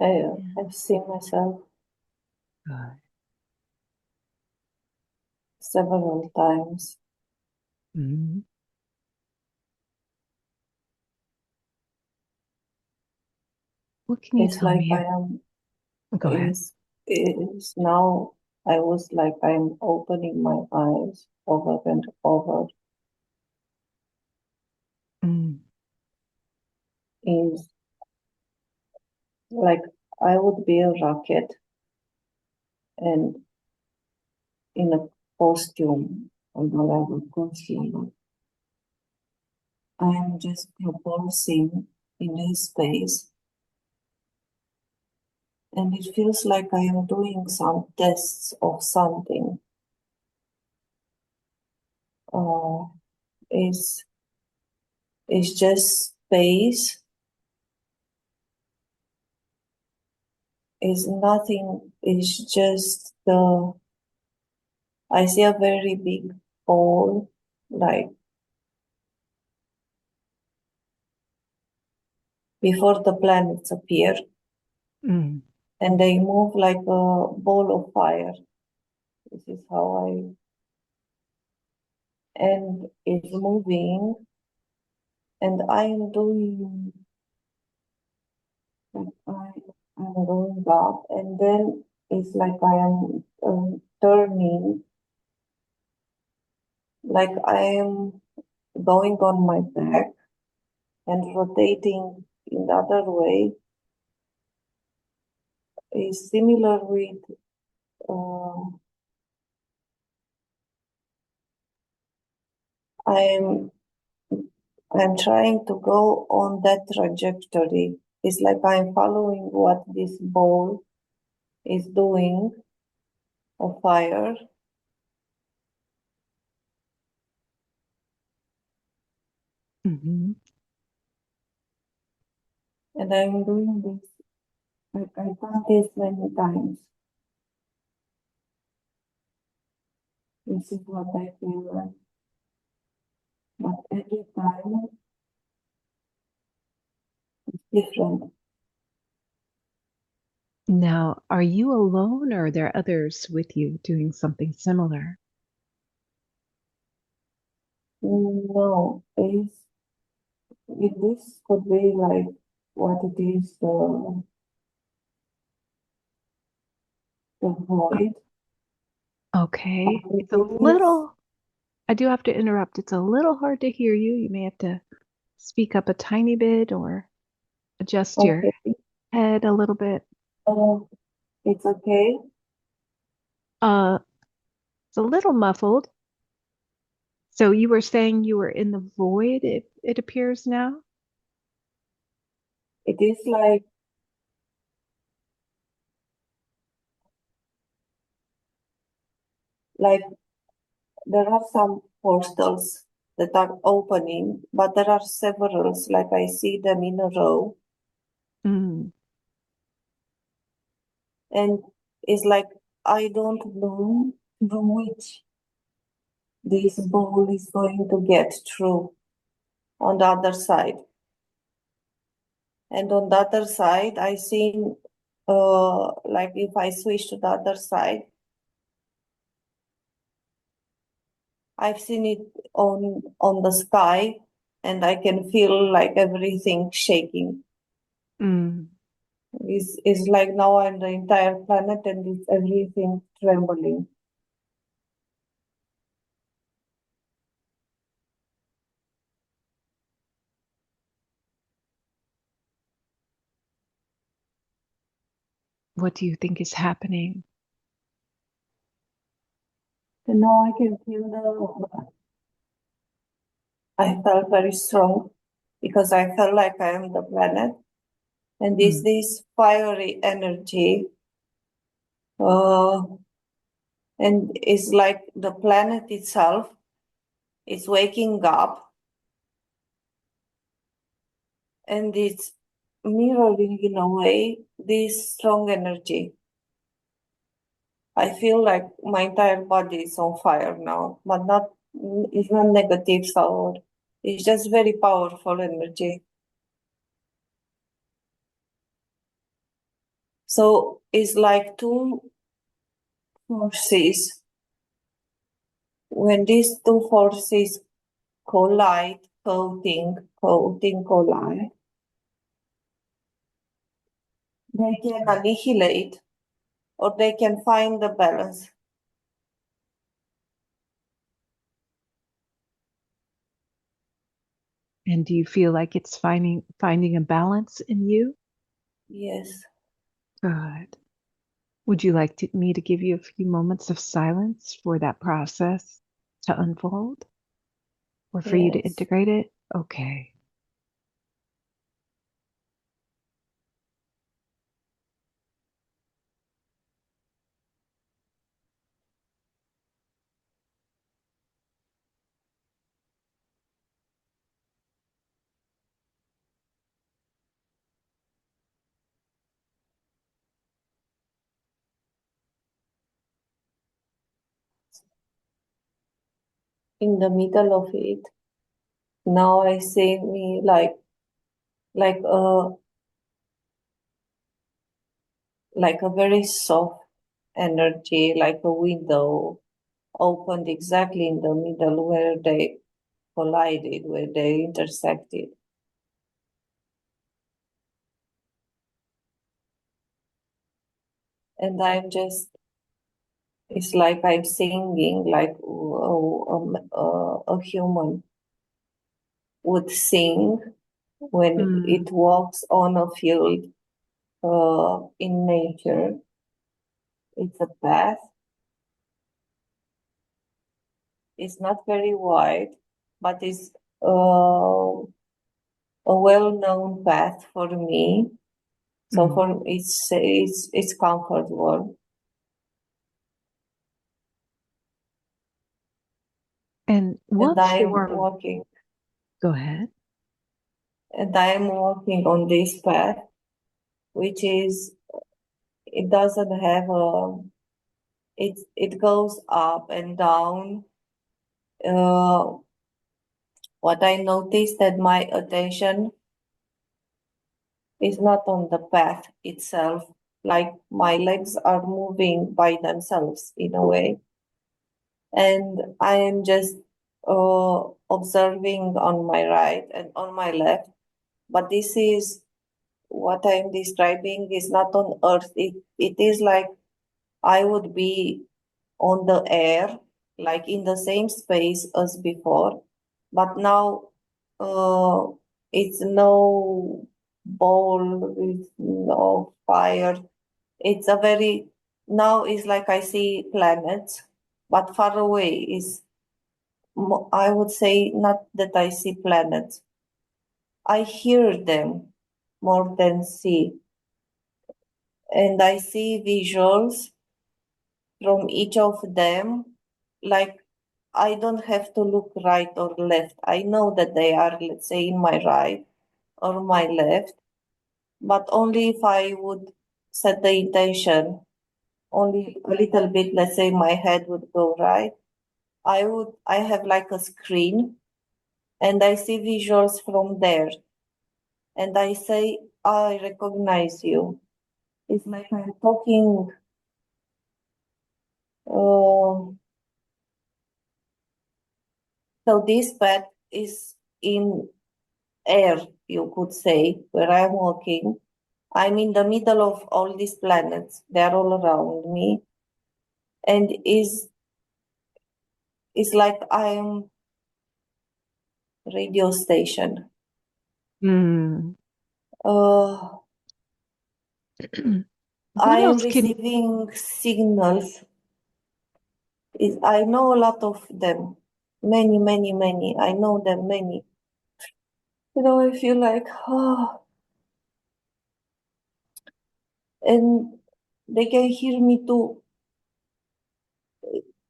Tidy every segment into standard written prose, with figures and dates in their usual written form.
I've seen myself Good. several times. Mhm. What can you It's tell like me? I am, Go ahead. is now, I was like I'm opening my eyes over and over. Mm. Is like I would be a rocket and in a costume, on the level costume. I am just propulsing in this space, and it feels like I am doing some tests of something. Uh, is just space, is nothing, is just the, I see a very big ball, like before the planets appear, Mm. and they move like a ball of fire. This is how and it's moving, and I'm doing, like I'm going up, and then it's like I am turning, like I am going on my back and rotating in the other way, is similar with uh, I'm I'm trying to go on that trajectory. It's like I'm following what this ball is doing of fire, Mhm. and I'm doing this, like I've done this many times. This is what I feel like. But every time it's different. Now, are you alone or are there others with you doing something similar? No, this could be like what it is, the void. Okay. It's a It is little, I do have to interrupt. It's a little hard to hear you. You may have to speak up a tiny bit or adjust your okay. head a little bit. Uh, it's okay. Uh, it's a little muffled. So you were saying you were in the void, it appears now? It is like there are some portals that are opening, but there are several, like I see them in a row, Mm. and it's like I don't know from which this ball is going to get through on the other side. And on the other side, I see, like if I switch to the other side, I've seen it on the sky, and I can feel like everything shaking. Mm. Is like now I'm the entire planet, and it's everything trembling. What do you think is happening? And now I can feel the. I felt very strong because I felt like I am the planet, and Mm. this fiery energy, uh, and it's like the planet itself is waking up, and it's mirroring in a way this strong energy. I feel like my entire body is on fire now, but not, it's not negative sour. It's just very powerful energy. So it's like two forces. When these two forces collide, collide, they can annihilate or they can find the balance. And do you feel like it's finding a balance in you? Yes. Good. Would you like me to give you a few moments of silence for that process to unfold or for you to Yes. integrate it? Okay. In the middle of it, now I see me like a very soft energy, like a window opened exactly in the middle where they collided, where they intersected. And it's like I'm singing like a human would sing when Mm. it walks on a field in nature. It's a path. It's not very wide, but it's a well-known path for me. So Mm. for it's comfortable. And And what I'm form? walking Go ahead. and I'm walking on this path, which is it doesn't have it goes up and down. What I noticed that my attention is not on the path itself, like my legs are moving by themselves in a way, and I am just observing on my right and on my left. But this is what I'm describing is not on earth. It is like I would be on the air, like in the same space as before, but now uh, it's no ball, it's no fire. It's a very now it's like I see planets, but far away is I would say not that I see planets. I hear them more than see, and I see visuals from each of them. Like I don't have to look right or left. I know that they are, let's say, in my right or my left, but only if I would set the intention, only a little bit, let's say my head would go right. I have like a screen and I see visuals from there. And I say, I recognize you. It's like I'm talking uh, so this path is in air, you could say, where I'm walking. I'm in the middle of all these planets. They're all around me. And is like I'm radio station. Mm. Uh, I What am else can receiving signals. I know a lot of them. Many, many, many. I know them many. I feel like, oh, and they can hear me too.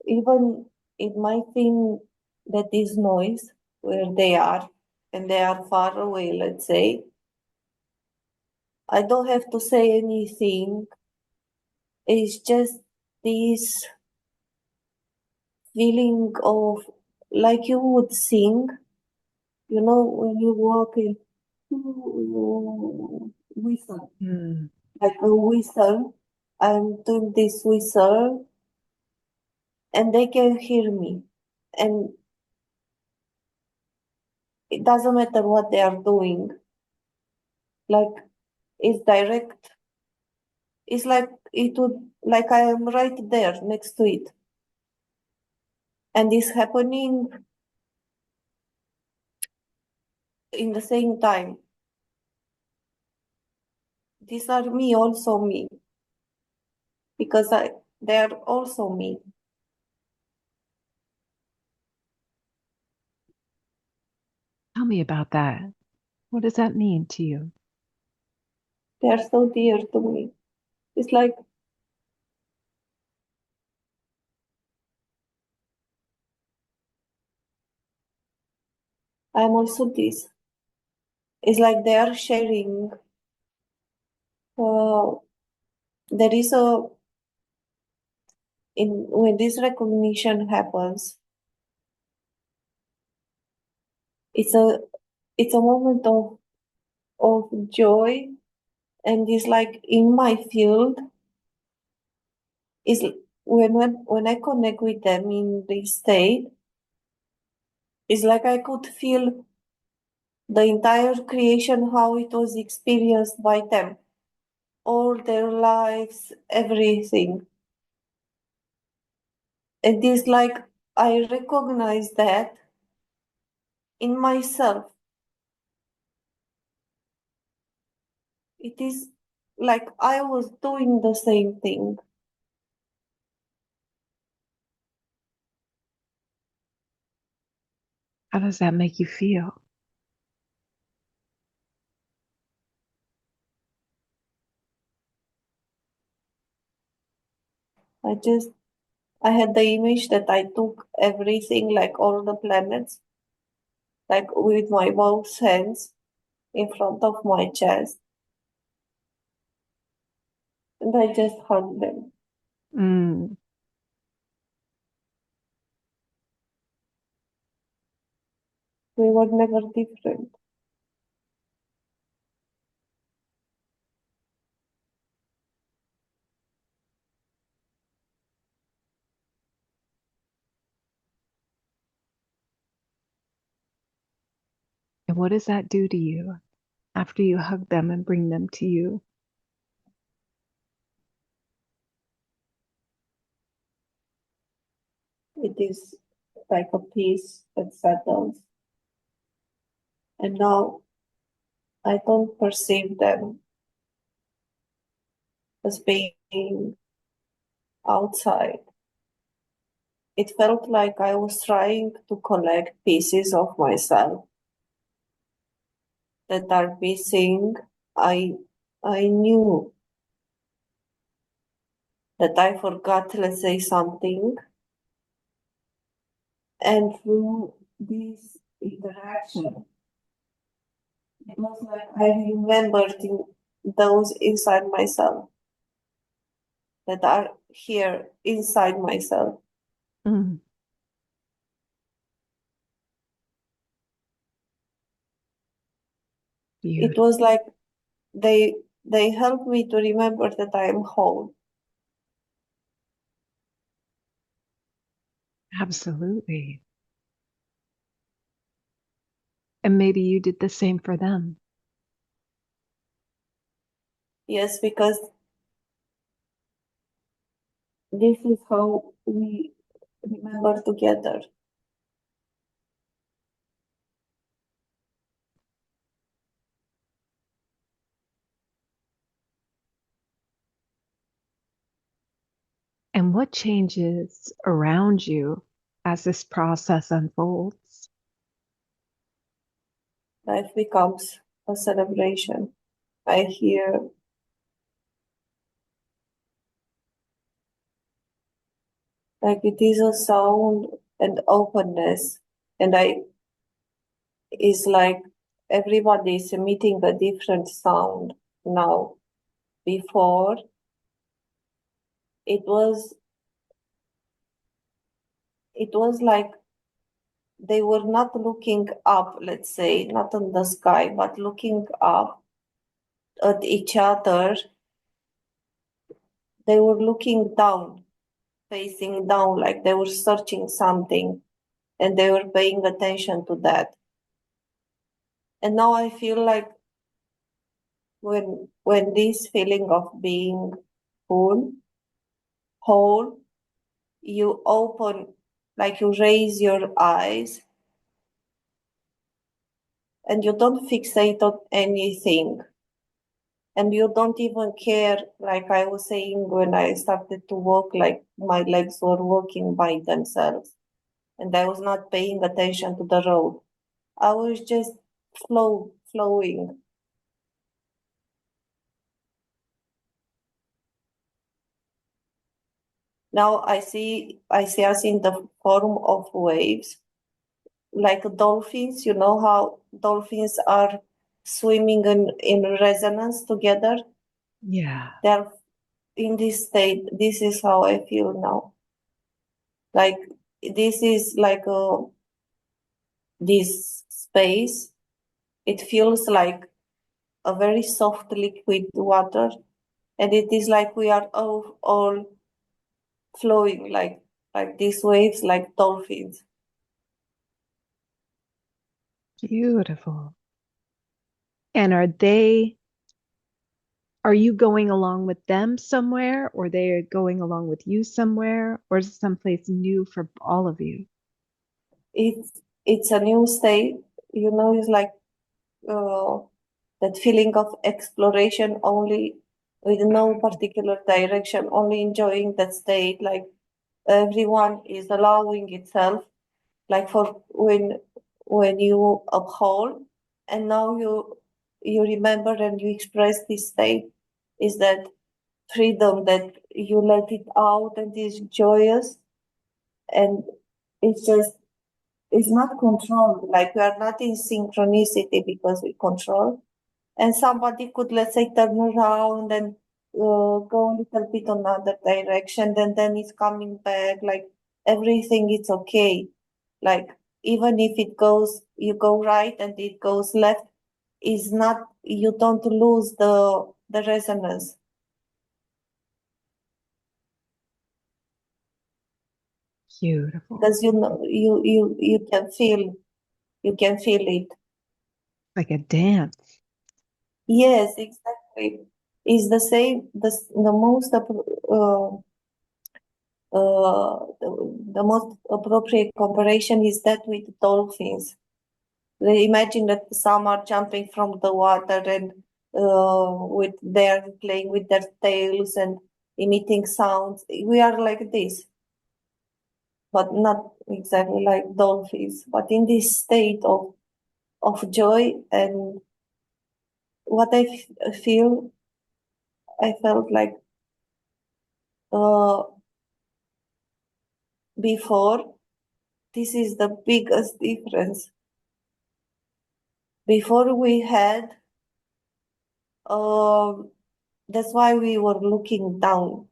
Even it might think that is noise where they are, and they are far away, let's say. I don't have to say anything. It's just this feeling of like you would sing, when you walk in, you whistle. Mm. like a whistle. I'm doing this whistle and they can hear me. And it doesn't matter what they are doing. Like it's direct. It's like like I am right there next to it. And it's happening in the same time. These are me, also me. Because they are also me. Tell me about that. What does that mean to you? They are so dear to me. It's like I'm also this. It's like they are sharing. Uh, there is when this recognition happens, it's a moment of joy, and it's like in my field is when I connect with them in this state, it's like I could feel the entire creation, how it was experienced by them, all their lives, everything. And it's like I recognize that in myself. It is like I was doing the same thing. How does that make you feel? I had the image that I took everything, like all the planets, like with my both hands in front of my chest, and I just hugged them. Mm, We were never different. and what does that do to you after you hug them and bring them to you? It is like a peace that settles. And now I don't perceive them as being outside. It felt like I was trying to collect pieces of myself that are missing. I knew that I forgot, let's say, something. And through this interaction, it was like I remembered those inside myself that are here inside myself. Mm, It beautiful. was like they helped me to remember that I am whole. Absolutely. And maybe you did the same for them. Yes, because this is how we remember together. And what changes around you as this process unfolds? Life becomes a celebration. I hear like it is a sound and openness, and I is like everybody is emitting a different sound now. Before it was it was like they were not looking up, let's say, not in the sky, but looking up at each other they were looking down, facing down, like they were searching something, and they were paying attention to that. And now I feel like when this feeling of being full, whole, you open, like you raise your eyes and you don't fixate on anything. And you don't even care, like I was saying when I started to walk, like my legs were walking by themselves. And I was not paying attention to the road. I was just flowing. Now I see us in the form of waves, like dolphins. You know how dolphins are swimming in resonance together? Yeah. They're in this state. This is how I feel now. Like this is like this space. It feels like a very soft liquid water, and it is like we are all flowing like these waves, like dolphins. Beautiful. And are you going along with them somewhere, or they are going along with you somewhere, or is it someplace new for all of you? It's a new state, you know. It's like uh, that feeling of exploration, only with no particular direction, only enjoying that state. Like everyone is allowing itself, like for when you uphold, and now you remember and you express this state, is that freedom, that you let it out and is joyous, and it's just, it's not controlled. Like we are not in synchronicity because we control. And somebody could, let's say, turn around and go a little bit another direction, and then it's coming back. Like everything is okay. Like even if it goes, you go right and it goes left, is not, you don't lose the resonance. Beautiful. Because you know, you can feel it. Like a dance. Yes, exactly. It's the same. The most the most appropriate comparison is that with dolphins. They imagine that some are jumping from the water and with they're playing with their tails and emitting sounds. We are like this, but not exactly like dolphins. But in this state of joy, and what feel, I felt like uh, before. This is the biggest difference. Before we had, that's why we were looking down.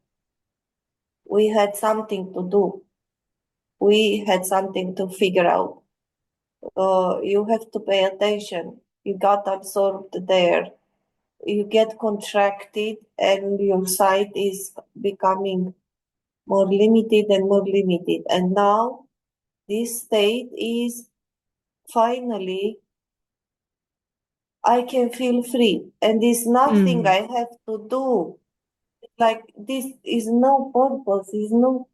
We had something to do. We had something to figure out. You have to pay attention. You got absorbed there. You get contracted, and your sight is becoming more limited and more limited. And now this state is finally, I can feel free, and there's nothing I have to do. Like this is no purpose, is no,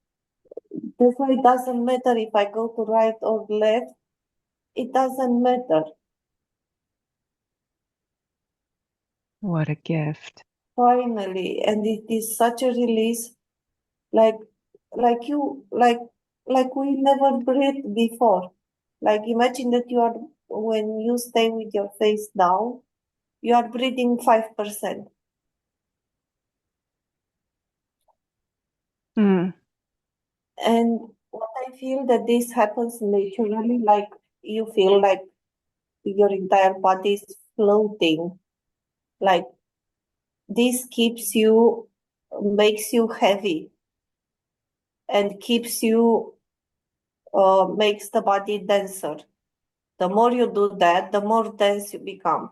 that's why it doesn't matter if I go to right or left, it doesn't matter. What a gift. Finally, and it is such a release, like you, like we never breathed before. Like imagine that you are, when you stay with your face down, you are breathing 5%. Mm. And what I feel that this happens naturally, like you feel like your entire body is floating. Like this keeps you, makes you heavy, and keeps you, makes the body denser. The more you do that, the more dense you become.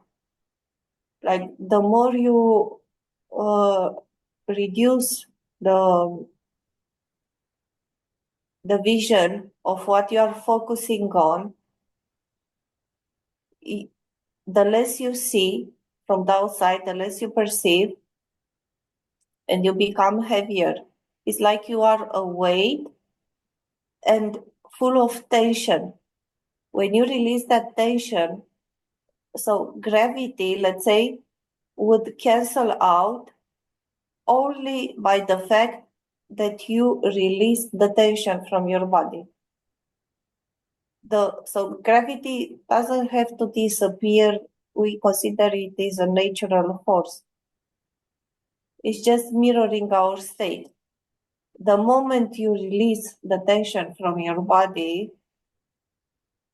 Like the more you uh, reduce the vision of what you are focusing on, the less you see from the outside, the less you perceive, and you become heavier. It's like you are a weight and full of tension. When you release that tension, so gravity, let's say, would cancel out only by the fact that you release the tension from your body. So gravity doesn't have to disappear. We consider it is a natural force. It's just mirroring our state. The moment you release the tension from your body,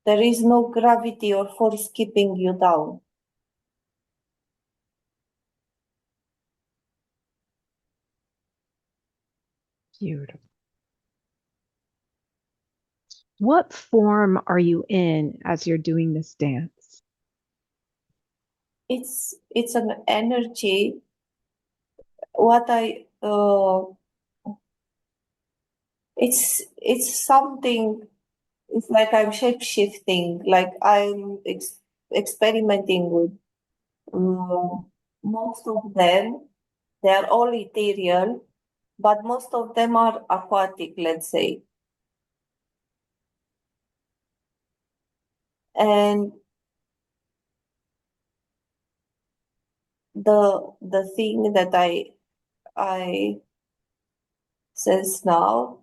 there is no gravity or force keeping you down. Beautiful. What form are you in as you're doing this dance? It's an energy. It's something. It's like I'm shape shifting. Like I'm experimenting with. Most of them, they are all ethereal, but most of them are aquatic, let's say. And the thing that I sense now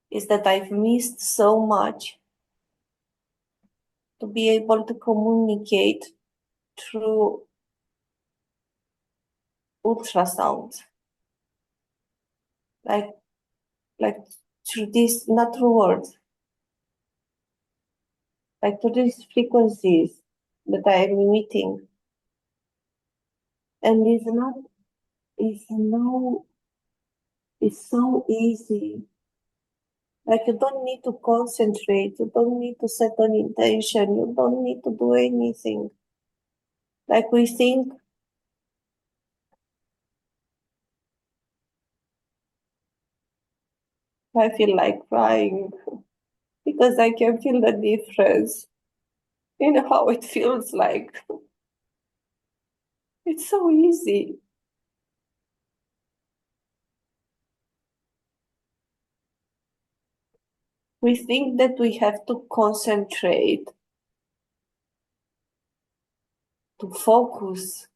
is that I've missed so much to be able to communicate through ultrasound, like through this, not through words, like through these frequencies that I am emitting. And it's so easy. Like you don't need to concentrate, you don't need to set an intention, you don't need to do anything. Like we think, I feel like crying because I can feel the difference in how it feels like. It's so easy. We think that we have to concentrate, to focus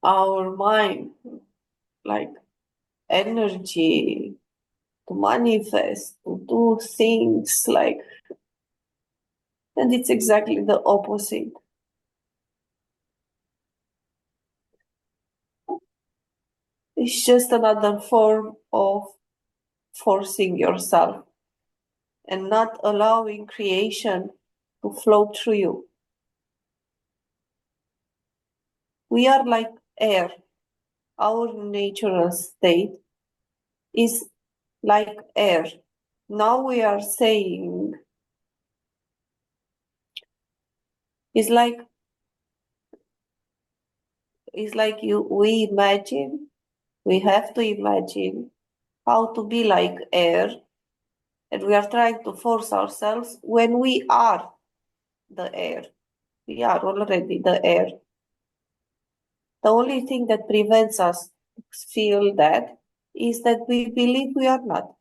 our mind, like energy, to manifest, to do things like, and it's exactly the opposite. It's just another form of forcing yourself and not allowing creation to flow through you. We are like air. Our natural state is like air. Now we are saying, it's like we imagine, we have to imagine how to be like air, and we are trying to force ourselves when we are the air. We are already the air. The only thing that prevents us to feel that is that we believe we are not.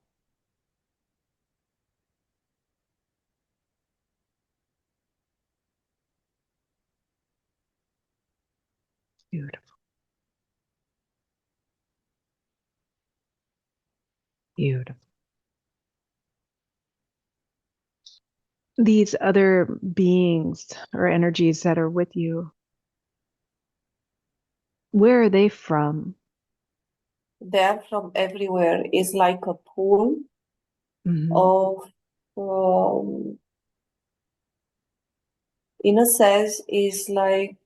Beautiful. Beautiful. These other beings or energies that are with you, where are they from? They are from everywhere. It's like a pool Mm-hmm. of, in a sense, is like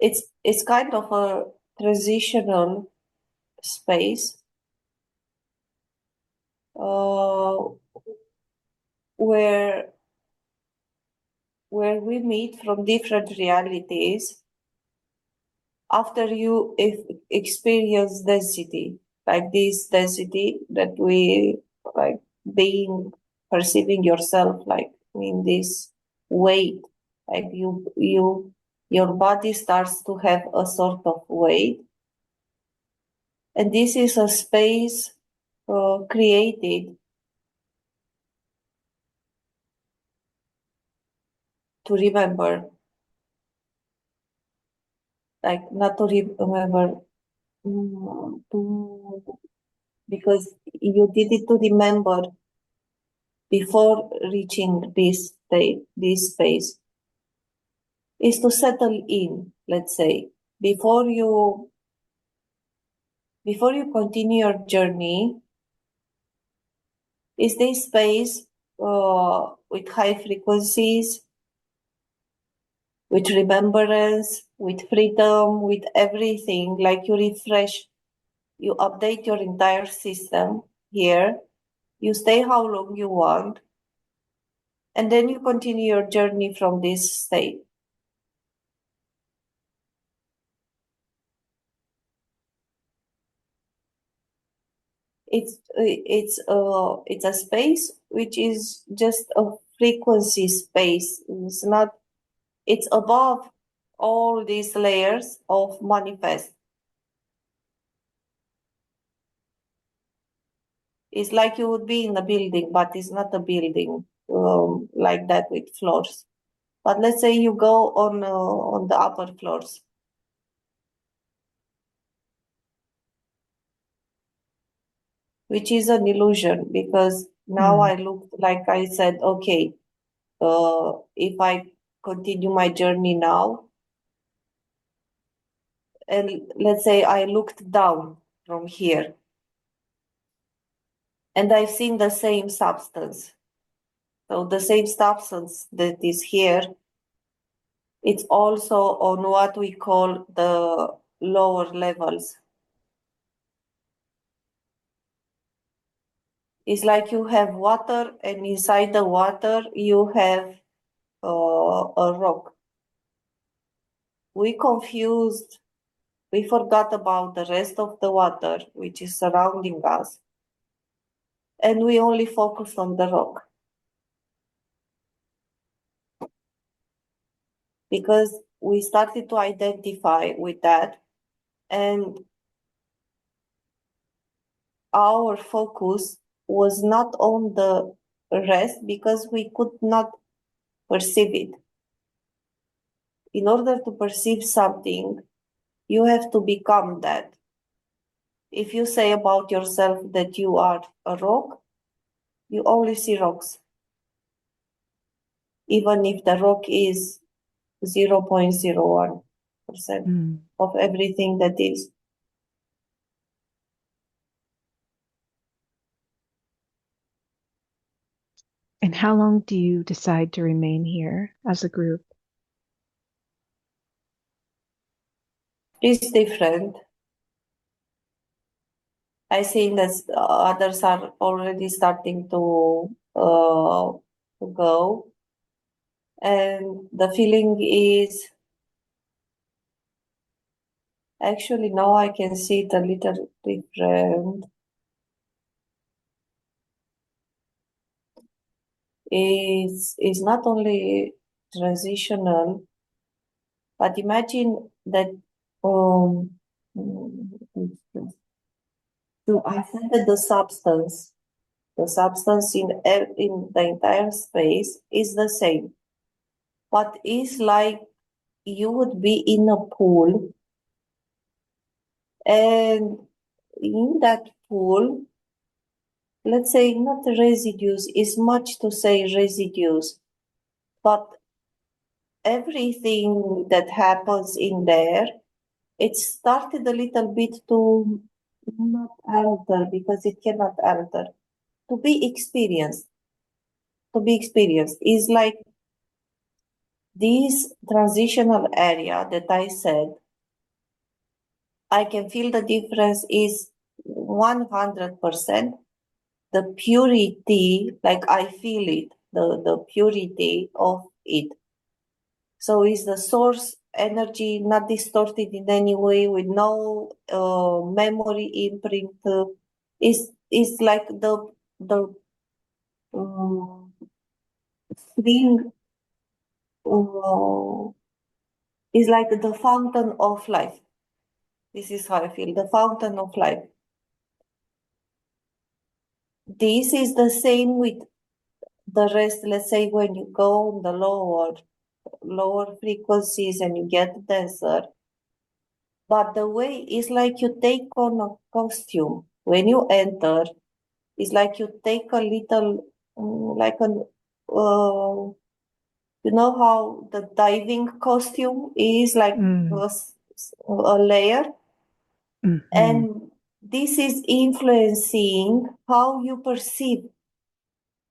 it's kind of a transitional space where where we meet from different realities after you experience density, like this density that we like perceiving yourself like in this weight, like your body starts to have a sort of weight, and this is a space created to remember, like not to remember, because you did it to remember before reaching this state, this space, is to settle in, let's say, before you continue your journey, is this space with high frequencies, with remembrance, with freedom, with everything, like you refresh, you update your entire system here, you stay how long you want, and then you continue your journey from this state. It's a space which is just a frequency space. It's above all these layers of manifest. It's like you would be in a building, but it's not a building like that with floors. But let's say you go on the upper floors. Which is an illusion, because now I look, like I said, okay, if I continue my journey now, and let's say I looked down from here, and I've seen the same substance. So the same substance that is here, it's also on what we call the lower levels. It's like you have water, and inside the water you have a rock. We forgot about the rest of the water which is surrounding us, and we only focus on the rock. Because we started to identify with that, and our focus was not on the rest because we could not perceive it. In order to perceive something, you have to become that. If you say about yourself that you are a rock, you only see rocks. Even if the rock is 0.01% of everything that is. And how long do you decide to remain here as a group? It's different. I think that others are already starting to go. And the feeling is, actually now I can see it a little different. It's not only transitional, but imagine that so I said that the substance in the entire space is the same, but it's like you would be in a pool, and in that pool, let's say not residues, is much to say residues, but everything that happens in there, it started a little bit to not alter, because it cannot alter, to be experienced. Is like this transitional area that I said, I can feel the difference is 100%. The purity, like I feel it, the purity of it So is the source energy not distorted in any way, with no memory imprint? Is like the spring is like the fountain of life. This is how I feel, the fountain of life. This is the same with the rest. Let's say when you go on the lower frequencies and you get denser. But the way is like you take on a costume. When you enter, it's like you take a little, like an, you know how the diving costume is like a layer? And this is influencing how you perceive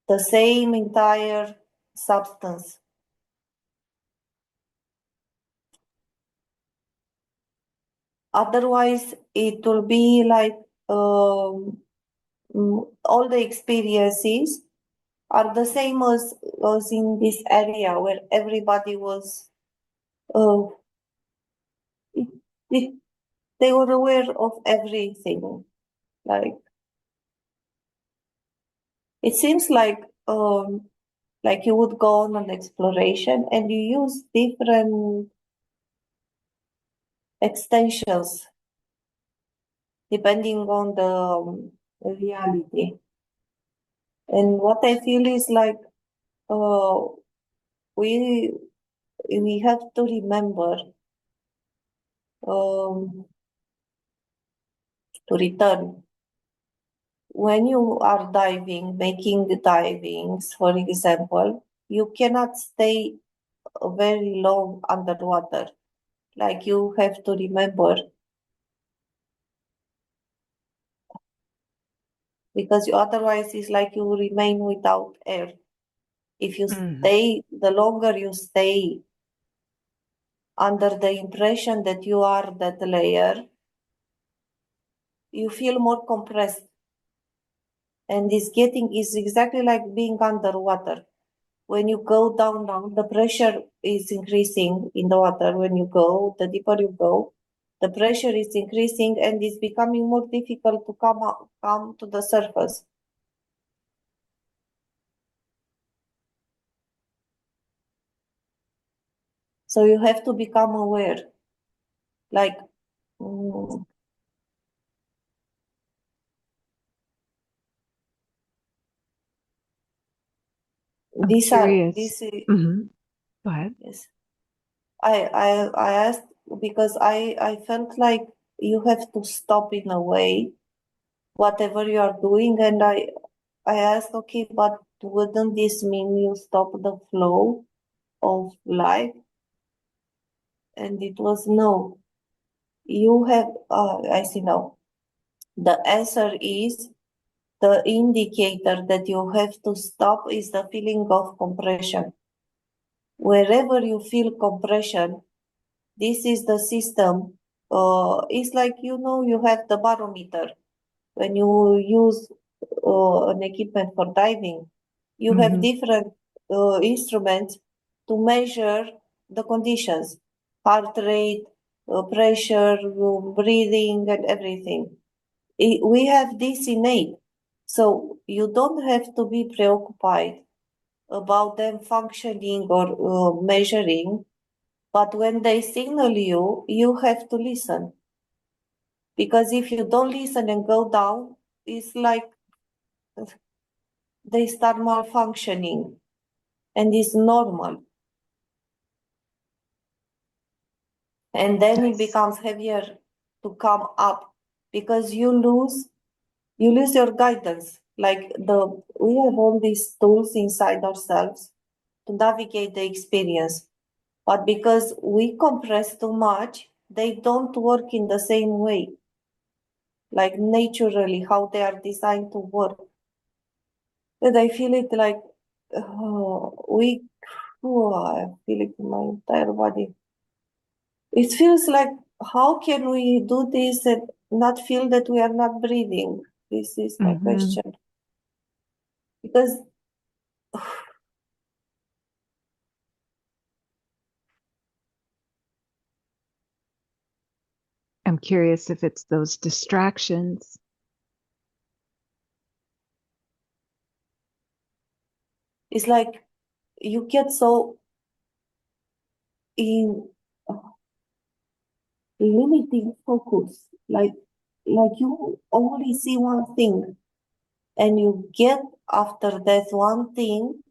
the same entire substance. Otherwise, it will be like all the experiences are the same as in this area where everybody was, they were aware of everything. Like, it seems like you would go on an exploration and you use different extensions depending on the reality. And what I feel is like we have to remember to return. When you are diving, making the divings, for example, you cannot stay very long underwater. Like you have to remember, because otherwise it's like you remain without air. If you stay, the longer you stay under the impression that you are that layer, you feel more compressed. And is exactly like being underwater. When you go down, the pressure is increasing in the water. When you go, the deeper you go, the pressure is increasing and it's becoming more difficult to come to the surface. So you have to become aware. Like, these curious. are, Go ahead. yes. I asked because I felt like you have to stop in a way, whatever you are doing, and I asked, okay, but wouldn't this mean you stop the flow of life? And it was no. You have, I see now. The answer is the indicator that you have to stop is the feeling of compression. Wherever you feel compression, this is the system. It's like, you have the barometer. When you use an equipment for diving, you have different instruments to measure the conditions, heart rate, pressure, breathing, and everything. We have this innate. So you don't have to be preoccupied about them functioning or measuring, but when they signal you, you have to listen. Because if you don't listen and go down, it's like they start malfunctioning, and it's normal. And then it becomes heavier to come up because you lose your guidance. Like we have all these tools inside ourselves to navigate the experience. But because we compress too much, they don't work in the same way, like naturally, how they are designed to work. And I feel it like I feel it in my entire body. It feels like, how can we do this and not feel that we are not breathing? This is my question. Because curious if it's those distractions. It's like you get so in limiting focus, like you only see one thing, and you get after that one thing,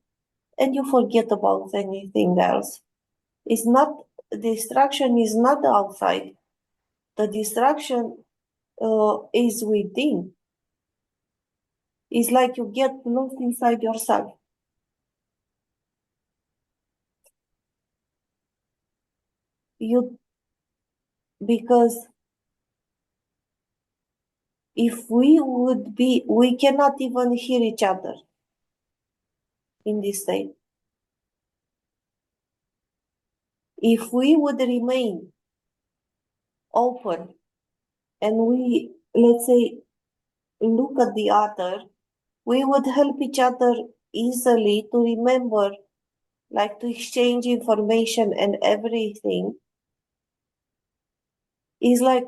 and you forget about anything else. It's not, distraction is not outside. The distraction is within. It's like you get lost inside yourself. Because if we cannot even hear each other in this state. If we would remain open and we, let's say, look at the other, we would help each other easily to remember, like to exchange information and everything. It's like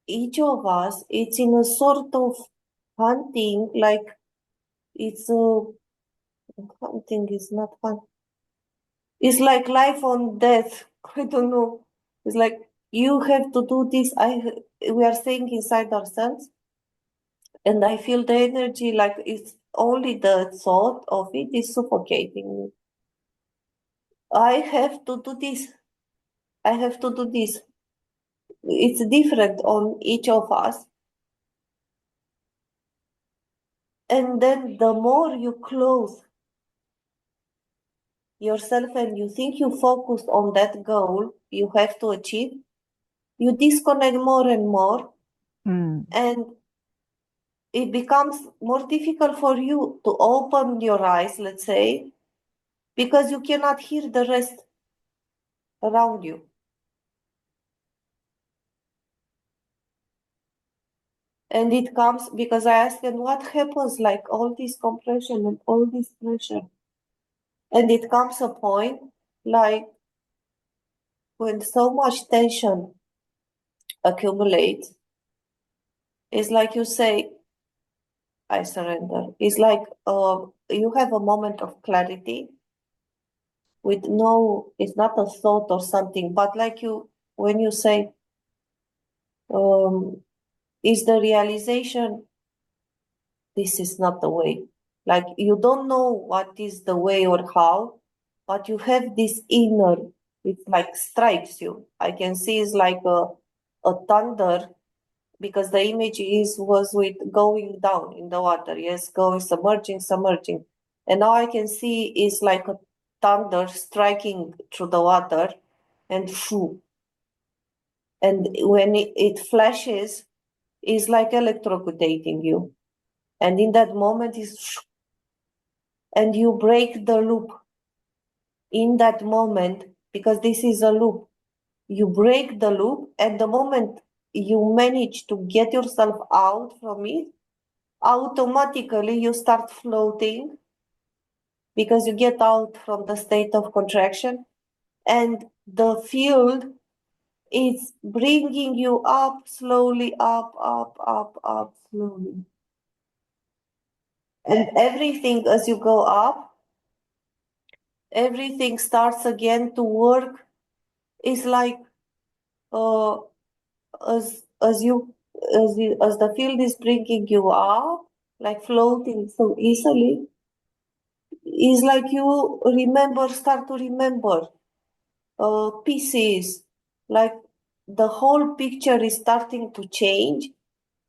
each of us, it's in a sort of hunting, like it's a hunting is not fun. It's like life on death. I don't know. It's like you have to do this. We are staying inside ourselves, and I feel the energy like it's only the thought of it is suffocating me. I have to do this. I have to do this. It's different on each of us. And then the more you close yourself and you think you focus on that goal you have to achieve, you disconnect more and more. And it becomes more difficult for you to open your eyes, let's say, because you cannot hear the rest around you. And it comes because I asked them what happens, like all this compression and all this pressure. And it comes a point like when so much tension accumulates, it's like you say, I surrender. It's like you have a moment of clarity with no, it's not a thought or something, but like you, when you say, is the realization, this is not the way. Like you don't know what is the way or how, but you have this inner, it like strikes you. I can see it's like a thunder, because the image was with going down in the water, yes, going, submerging. And now I can see it's like a thunder striking through the water, and shoo. And when it flashes, it's like electrocuting you. And in that moment is shoo, and you break the loop in that moment, because this is a loop. You break the loop, and the moment you manage to get yourself out from it, automatically you start floating, because you get out from the state of contraction, and the field is bringing you up slowly, up slowly. And everything, as you go up, everything starts again to work. It's like as the field is bringing you up, like floating so easily, is like you start to remember pieces, like the whole picture is starting to change,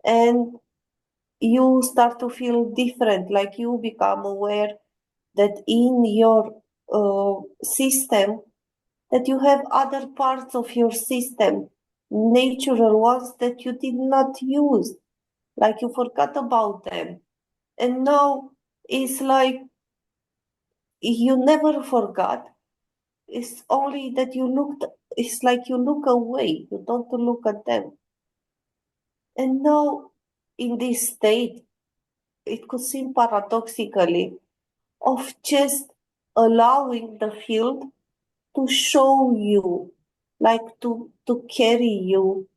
and you start to feel different, like you become aware that in your system, that you have other parts of your system, natural ones that you did not use, like you forgot about them. And now it's like you never forgot. It's only that it's like you look away, you don't look at them. And now in this state, it could seem paradoxically of just allowing the field to show you, like to carry you,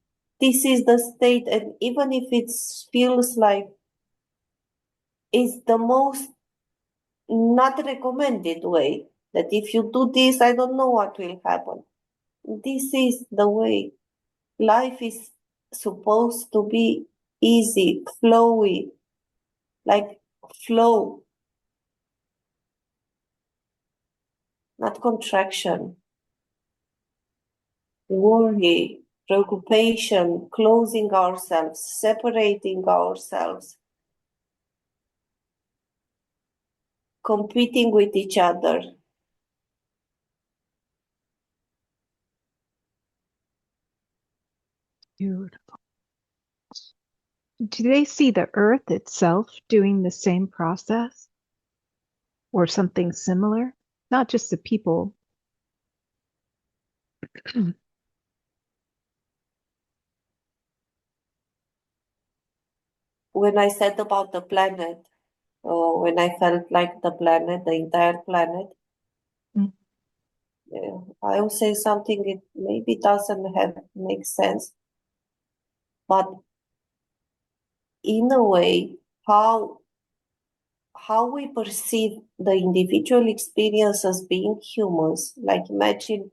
this is the state, and even if it feels like it's the most not recommended way, that if you do this, I don't know what will happen. This is the way life is supposed to be, easy, flowy, like flow, not contraction, worry, preoccupation, closing ourselves, separating ourselves, competing with each other. Beautiful. Do they see the earth itself doing the same process or something similar? Not just the people. When I said about the planet, when I felt like the planet, the entire planet, Mm. I will say something it maybe doesn't make sense, but in a way, how we perceive the individual experience as being humans, like imagine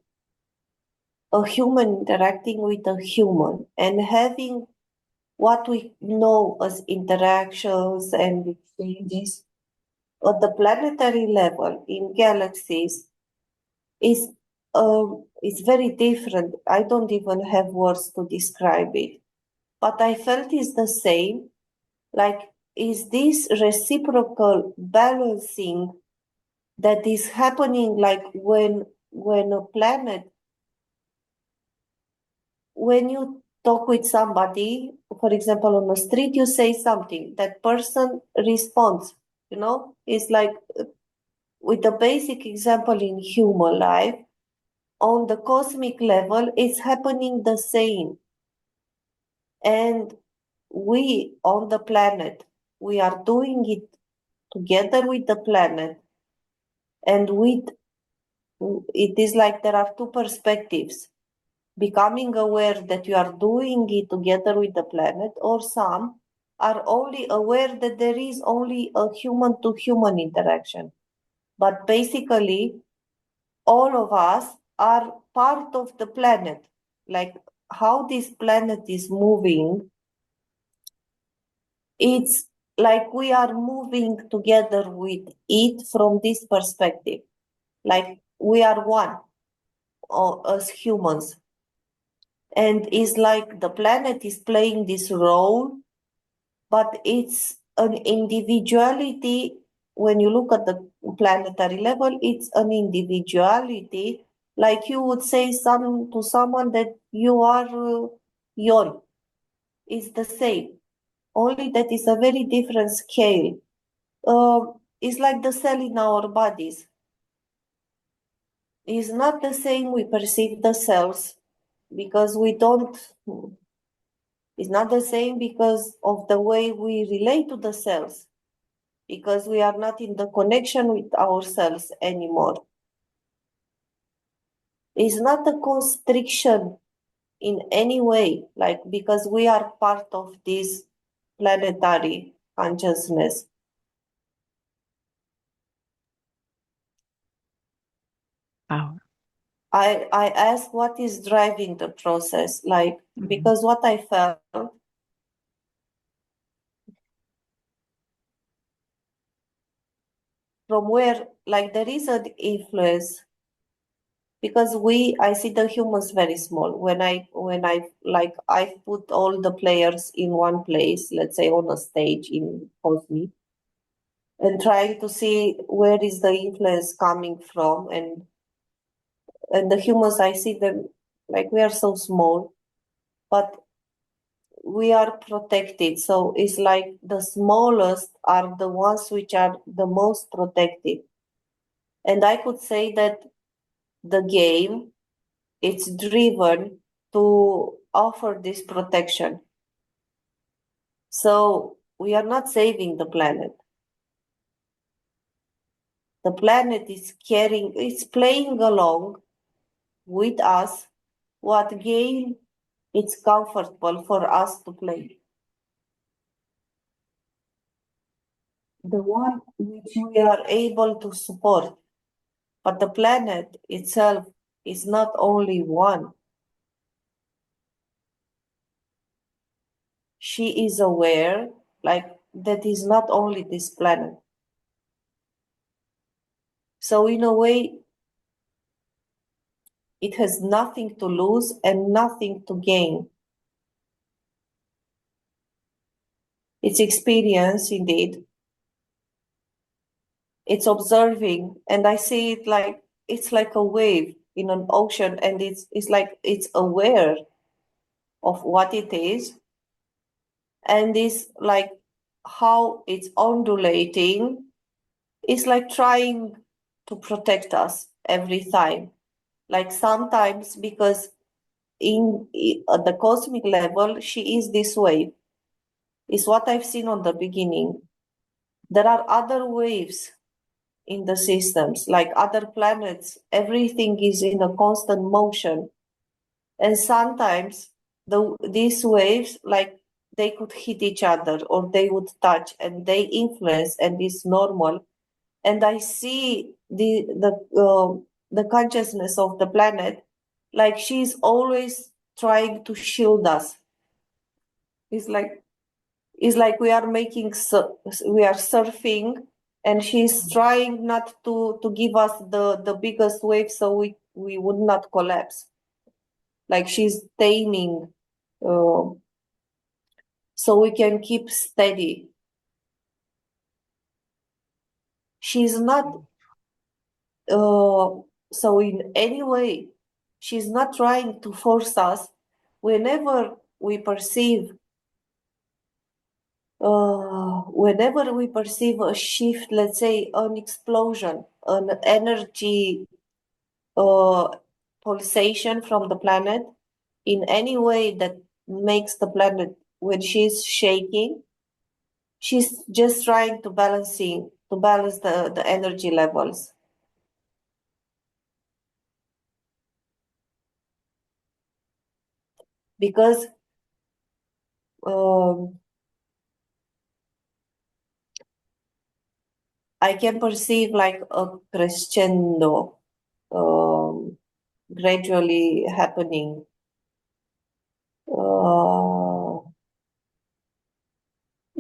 a human interacting with a human and having what we know as interactions and exchanges at the planetary level in galaxies is very different. I don't even have words to describe it, but I felt it's the same. Like, is this reciprocal balancing that is happening, like when a planet, when you talk with somebody, for example, on the street, you say something, that person responds, it's like with a basic example in human life, on the cosmic level, it's happening the same. And we on the planet, we are doing it together with the planet. And it is like there are two perspectives. Becoming aware that you are doing it together with the planet, or some are only aware that there is only a human to human interaction. But basically, all of us are part of the planet. Like how this planet is moving, it's like we are moving together with it from this perspective. Like we are one, as humans. And it's like the planet is playing this role, but it's an individuality. When you look at the planetary level, it's an individuality. Like you would say to someone that you are Yon. It's the same, only that it's a very different scale. It's like the cell in our bodies. It's not the same we perceive the cells because we don't. It's not the same because of the way we relate to the cells, because we are not in the connection with ourselves anymore. It's not a constriction in any way, like because we are part of this planetary consciousness. Wow. I ask what is driving the process, like, because what I felt from where, like, there is an influence, because I see the humans very small. When I put all the players in one place, let's say on a stage in Cosmic, and trying to see where is the influence coming from, and the humans, I see them like we are so small, but we are protected. So it's like the smallest are the ones which are the most protected. And I could say that the game, it's driven to offer this protection. So we are not saving the planet. The planet is it's playing along with us what game it's comfortable for us to play. The one which we are able to support. But the planet itself is not only one. She is aware, like, that is not only this planet. So in a way, it has nothing to lose and nothing to gain. It's experience, indeed. It's observing, and I see it like, it's like a wave in an ocean, and it's like it's aware of what it is, and it's like how it's undulating. It's like trying to protect us every time. Like sometimes, because at the cosmic level, she is this wave. It's what I've seen on the beginning. There are other waves in the systems, like other planets. Everything is in a constant motion. And sometimes these waves, like, they could hit each other or they would touch and they influence, and it's normal. And I see the consciousness of the planet, like she's always trying to shield us. It's like we are we are surfing, and she's trying not to give us the biggest wave, so we would not collapse. Like she's taming, so we can keep steady. She's not, so in any way, she's not trying to force us. Whenever we perceive a shift, let's say an explosion, an energy pulsation from the planet, in any way that makes the planet, when she's shaking, she's just trying to balance the energy levels. Because I can perceive like a crescendo gradually happening.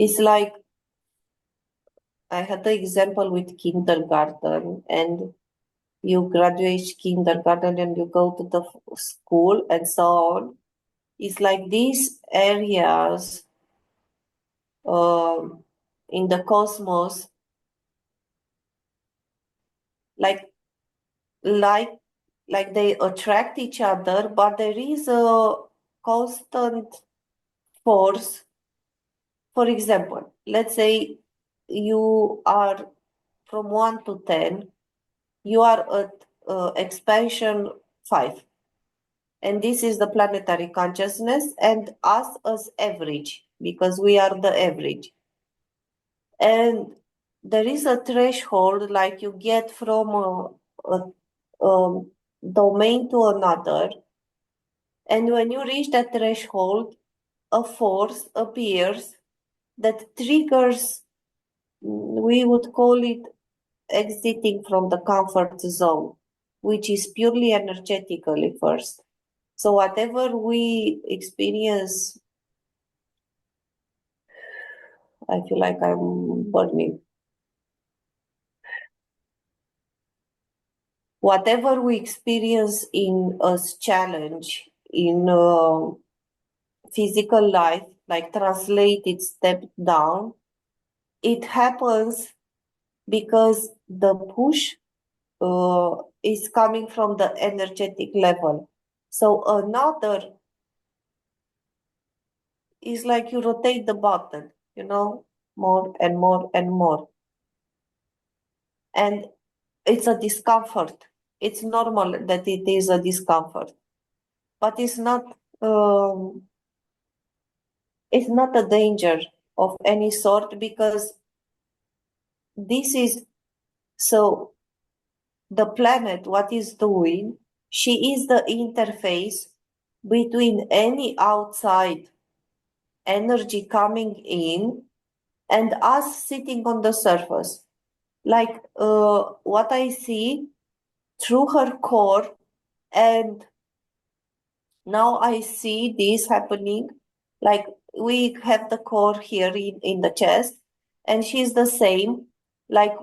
It's like, I had the example with kindergarten, and you graduate kindergarten and you go to the school and so on. It's like these areas in the cosmos, like they attract each other, but there is a constant force. For example, let's say you are from 1 to 10, you are at expansion 5. And this is the planetary consciousness, and us as average, because we are the average. And there is a threshold, like you get from a domain to another. And when you reach that threshold, a force appears that triggers, we would call it exiting from the comfort zone, which is purely energetically first. So whatever we experience, I feel like I'm burning. Whatever we experience in a challenge, in physical life, like translated step down, it happens because the push is coming from the energetic level. So another is like you rotate the button, more and more and more. And it's a discomfort. It's normal that it is a discomfort, but it's not a danger of any sort, because this is, so the planet, what is doing, she is the interface between any outside energy coming in and us sitting on the surface. Like what I see through her core, and now I see this happening. Like we have the core here in the chest, and she's the same. Like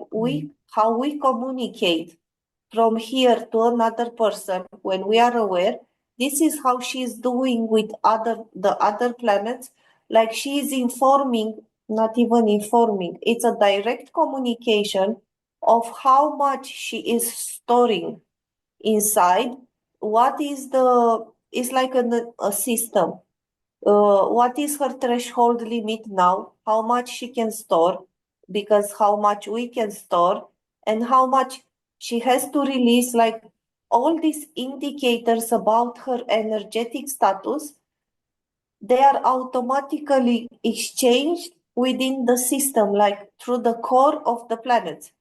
how we communicate from here to another person when we are aware. This is how she's doing with the other planets. Like she is informing, not even informing. It's a direct communication of how much she is storing inside. What is it's like a system. What is her threshold limit now? How much she can store, because how much we can store, and how much she has to release. Like all these indicators about her energetic status, they are automatically exchanged within the system, like through the core of the planet.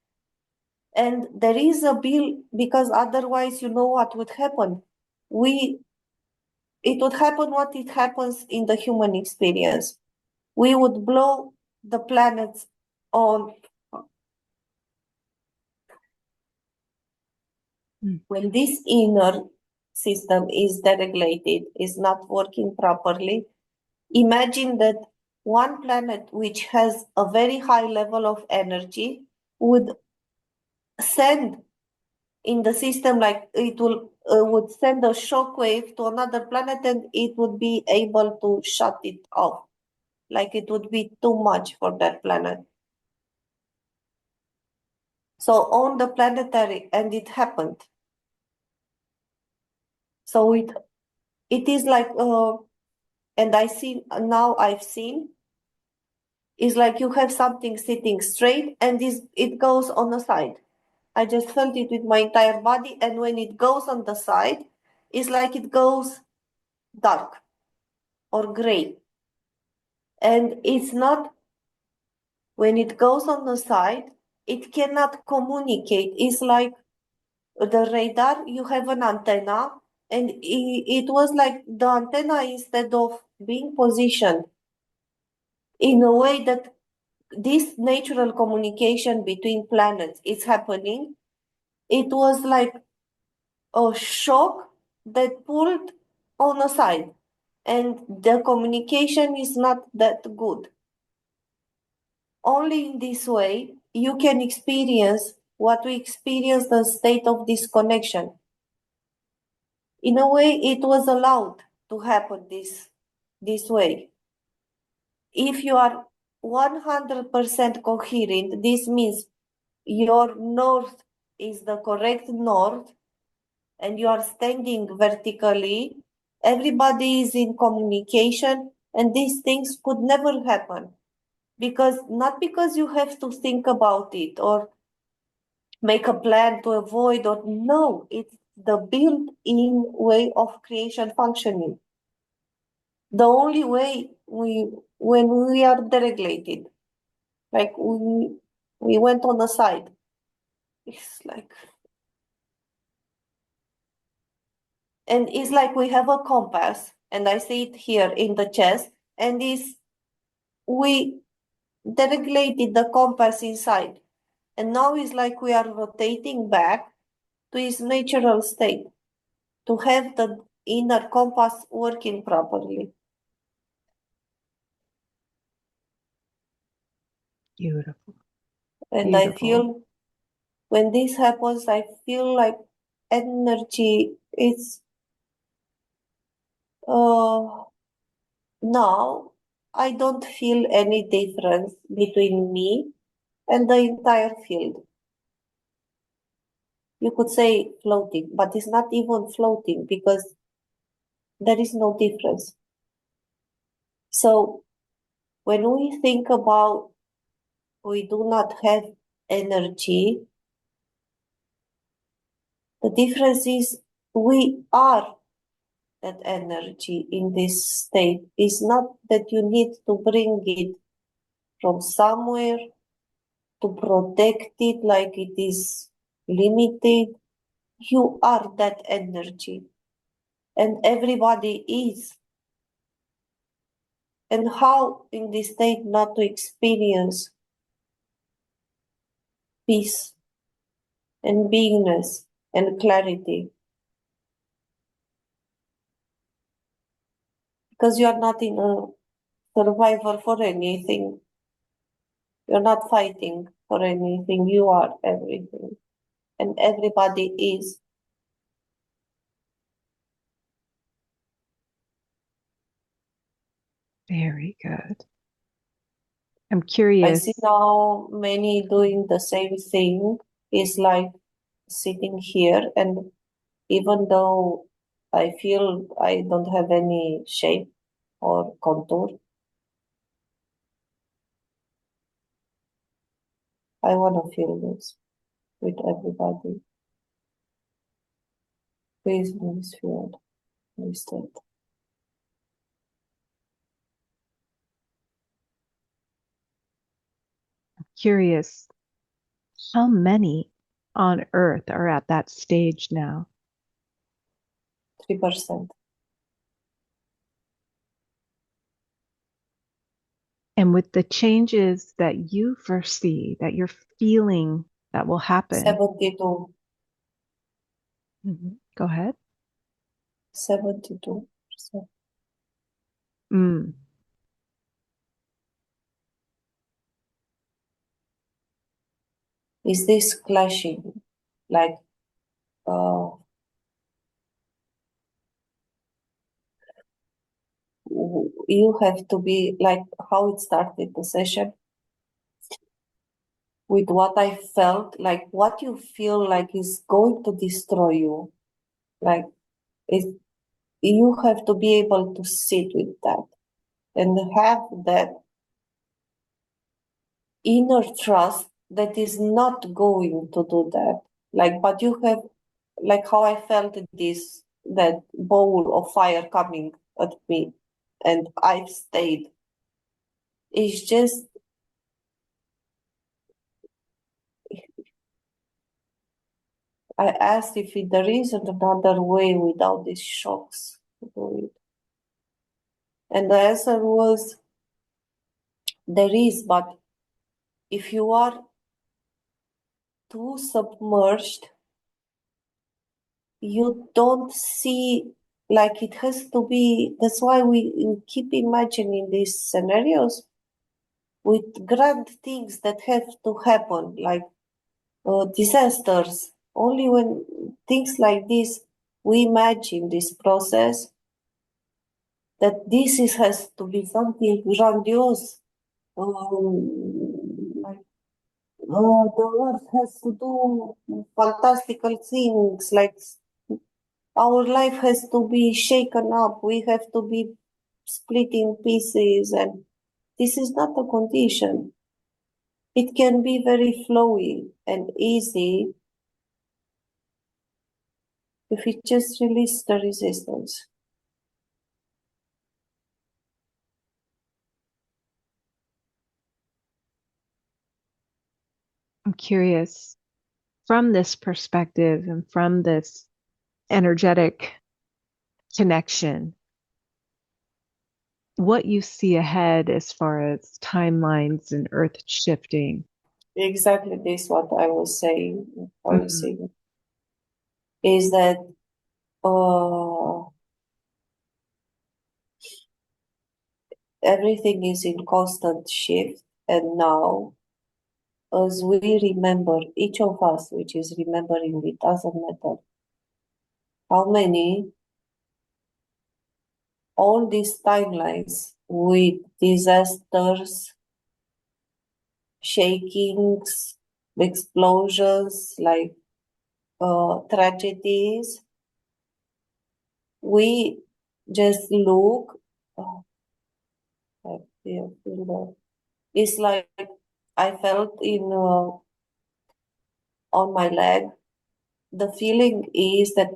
And there is a bill, because otherwise, you know what would happen? It would happen what it happens in the human experience. We would blow the planets on. When this inner system is deregulated, is not working properly, imagine that one planet which has a very high level of energy would send in the system, like it would send a shock wave to another planet, and it would be able to shut it off. Like it would be too much for that planet. So on the planetary, and it happened. So it is like, and I've seen, is like you have something sitting straight and it goes on the side. I just felt it with my entire body, and when it goes on the side, it's like it goes dark or gray. And it's not, when it goes on the side, it cannot communicate. It's like the radar, you have an antenna, and it was like the antenna, instead of being positioned in a way that this natural communication between planets is happening, it was like a shock that pulled on a side, and the communication is not that good. Only in this way you can experience what we experience, the state of disconnection. In a way, it was allowed to happen this way. If you are 100% coherent, this means your north is the correct north, and you are standing vertically. Everybody is in communication, and these things could never happen. Not because you have to think about it or make a plan to avoid, or no, it's the built-in way of creation functioning. The only way when we are deregulated, like we went on the side, it's like, and it's like we have a compass, and I see it here in the chest, and we deregulated the compass inside, and now it's like we are rotating back to its natural state, to have the inner compass working properly. Beautiful. And Beautiful. I feel when this happens, I feel like energy is now I don't feel any difference between me and the entire field. You could say floating, but it's not even floating, because there is no difference. So when we think about we do not have energy, the difference is we are that energy in this state. It's not that you need to bring it from somewhere to protect it like it is limited. You are that energy. and everybody is. And how in this state not to experience peace and beingness and clarity? Because you are not in a survival for anything. You're not fighting for anything. You are everything. And everybody is. Very good. I'm I curious. see now many doing the same thing. It's like sitting here, and even though I feel I don't have any shape or contour, I want to feel this with everybody. Please in this field, this state. Curious, how many on Earth are at that stage now? 3%. And with the changes that you foresee, that you're feeling that will happen. 72. Go ahead. 72%. Mm. Is this clashing? Like, you have to be like how it started the session with what I felt, like what you feel like is going to destroy you. Like you have to be able to sit with that and have that inner trust that is not going to do that. Like, but you have, like how I felt this, that bowl of fire coming at me and I've stayed. It's just, I asked if there isn't another way without these shocks to do it. And the answer was, there is, but if you are too submerged, you don't see, like it has to be, that's why we keep imagining these scenarios with grand things that have to happen, like disasters. Only when things like this, we imagine this process, that has to be something grandiose. Like, the earth has to do fantastical things, like our life has to be shaken up, we have to be split in pieces, and this is not a condition. It can be very flowy and easy if we just release the resistance. I'm curious, from this perspective and from this energetic connection, what you see ahead as far as timelines and earth shifting. Exactly this what I was saying, is that everything is in constant shift, and now, as we remember, each of us, which is remembering, it doesn't matter how many, all these timelines with disasters, shakings, explosions, like tragedies, we just look. I feel that. It's like I felt on my leg. The feeling is that,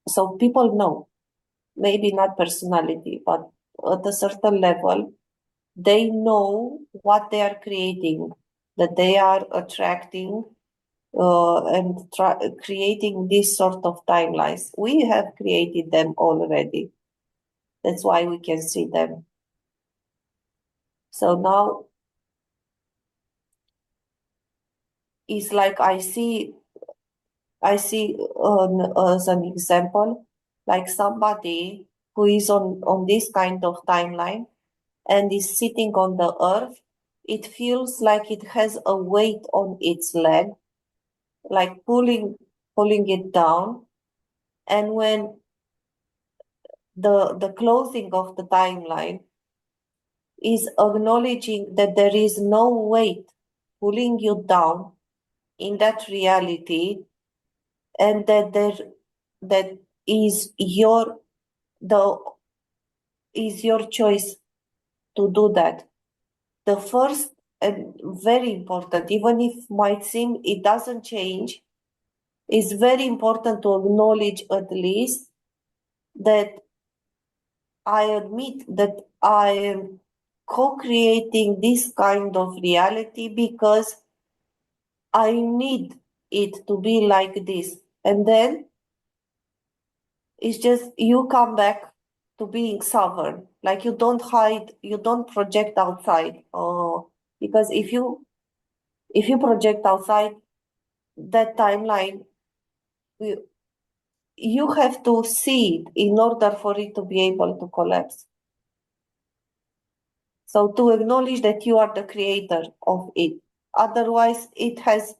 so people know, maybe not personality, but at a certain level, they know what they are creating, that they are attracting and creating this sort of timelines. We have created them already. That's why we can see them. So now it's like I see as an example, like somebody who is on this kind of timeline and is sitting on the earth. It feels like it has a weight on its leg, like pulling it down. And when the closing of the timeline is acknowledging that there is no weight pulling you down in that reality, and that is your choice to do that. The first and very important, even if might seem it doesn't change, it's very important to acknowledge at least that I admit that I am co-creating this kind of reality because I need it to be like this. And then it's just you come back to being sovereign. Like you don't hide, you don't project outside. Because if you project outside that timeline, you have to see it in order for it to be able to collapse. So to acknowledge that you are the creator of it. Otherwise, it has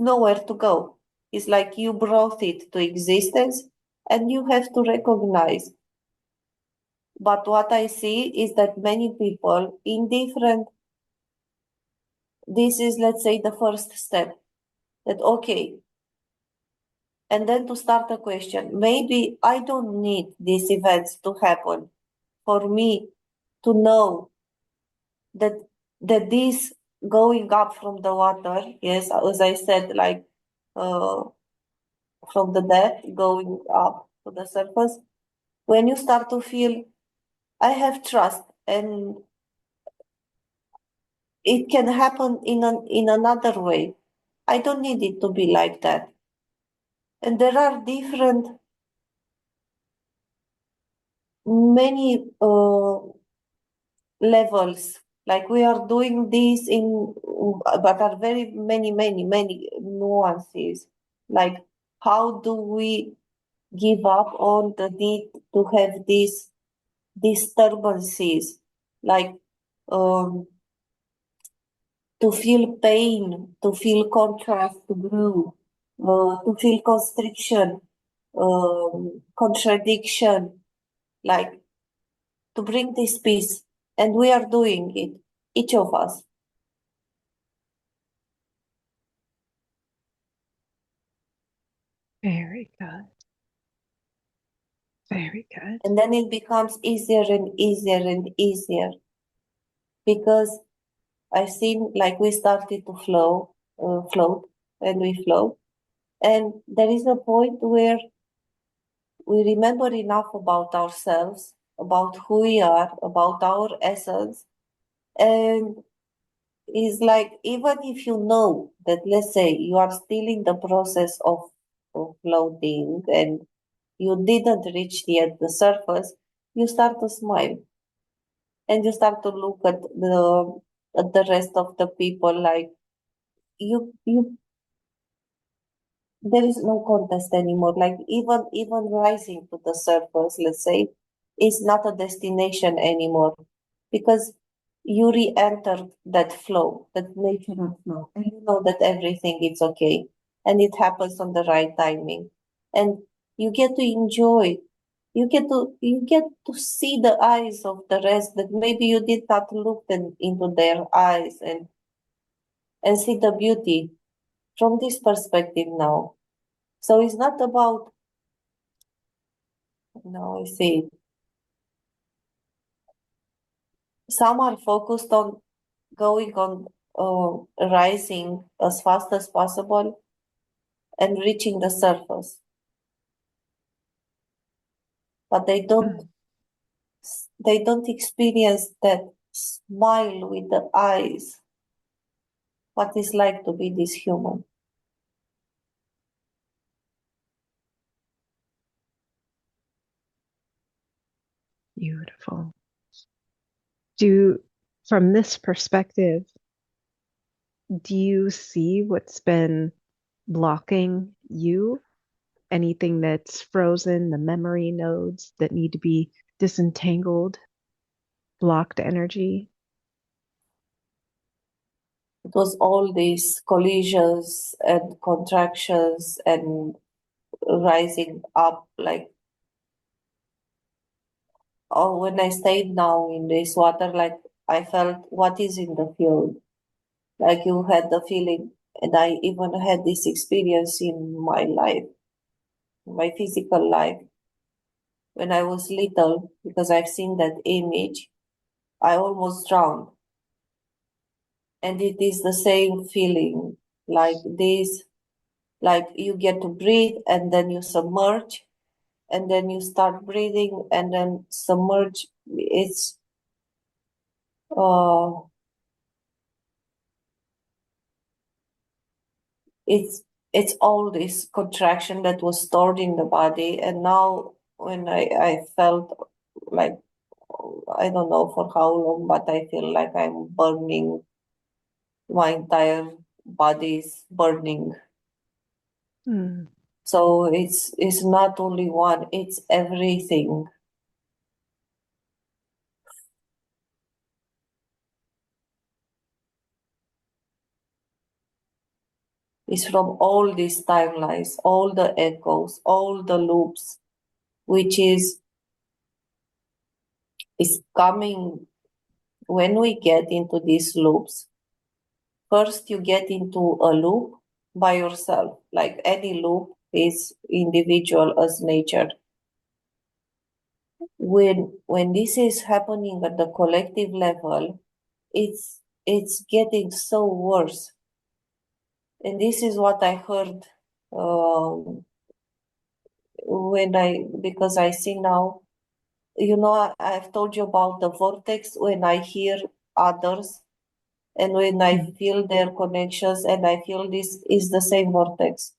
nowhere to go. It's like you brought it to existence and you have to recognize. But what I see is that many people in different, this is, let's say, the first step, that okay, and then to start a question, maybe I don't need these events to happen for me to know that this going up from the water, yes, as I said, like from the depth going up to the surface, when you start to feel, I have trust and it can happen in another way. I don't need it to be like that. And there are many levels. Like we are doing this but are very many nuances. Like how do we give up on the need to have these disturbances, like to feel pain, to feel contrast to grow, to feel constriction, contradiction, like to bring this peace. And we are doing it, each of us. Very good. Very good. And then it becomes easier and easier and easier, because I seem like we started to float, and we float. And there is a point where we remember enough about ourselves, about who we are, about our essence. And it's like, even if you know that, let's say, you are still in the process of floating and you didn't reach yet the surface, you start to smile. And you start to look at the rest of the people like you there is no contest anymore. Like even rising to the surface, let's say, is not a destination anymore, because you re-entered that flow, that natural flow, and you know that everything is okay, and it happens on the right timing, and you get to enjoy. You get to see the eyes of the rest that maybe you did not look into their eyes, and see the beauty from this perspective now. So it's not about, I see, some are focused on going on, rising as fast as possible and reaching the surface. But they don't experience that smile with the eyes, what it's like to be this human. Beautiful. From this perspective, do you see what's been blocking you? Anything that's frozen, the memory nodes that need to be disentangled, blocked energy? It was all these collisions and contractions and rising up, like, oh, when I stayed now in this water, like I felt what is in the field. Like you had the feeling, and I even had this experience in my life, my physical life. When I was little, because I've seen that image, I almost drowned. And it is the same feeling, like this, like you get to breathe and then you submerge and then you start breathing and then submerge. Uh, it's all this contraction that was stored in the body. And now when I felt like, I don't know for how long, but I feel like I'm burning, my entire body is burning. Mm. So it's not only one, it's everything. It's from all these timelines, all the echoes, all the loops, which is coming when we get into these loops. First, you get into a loop by yourself, like any loop is individual as nature. When this is happening at the collective level, it's getting so worse. And this is what I heard because I see now, I've told you about the vortex when I hear others and when I feel their connections, and I feel this is the same vortex.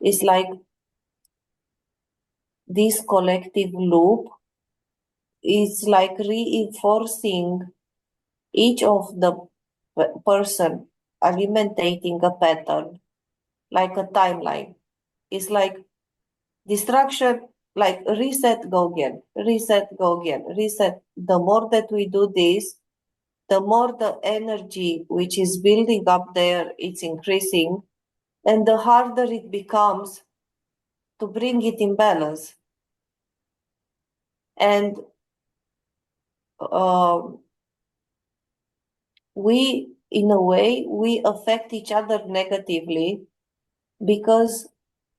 It's like this collective loop is like reinforcing each of the person, alimentating a pattern, like a timeline. It's like distraction, like reset, go again, reset, go again, reset. The more that we do this, the more the energy which is building up there, it's increasing, and the harder it becomes to bring it in balance. And in a way, we affect each other negatively because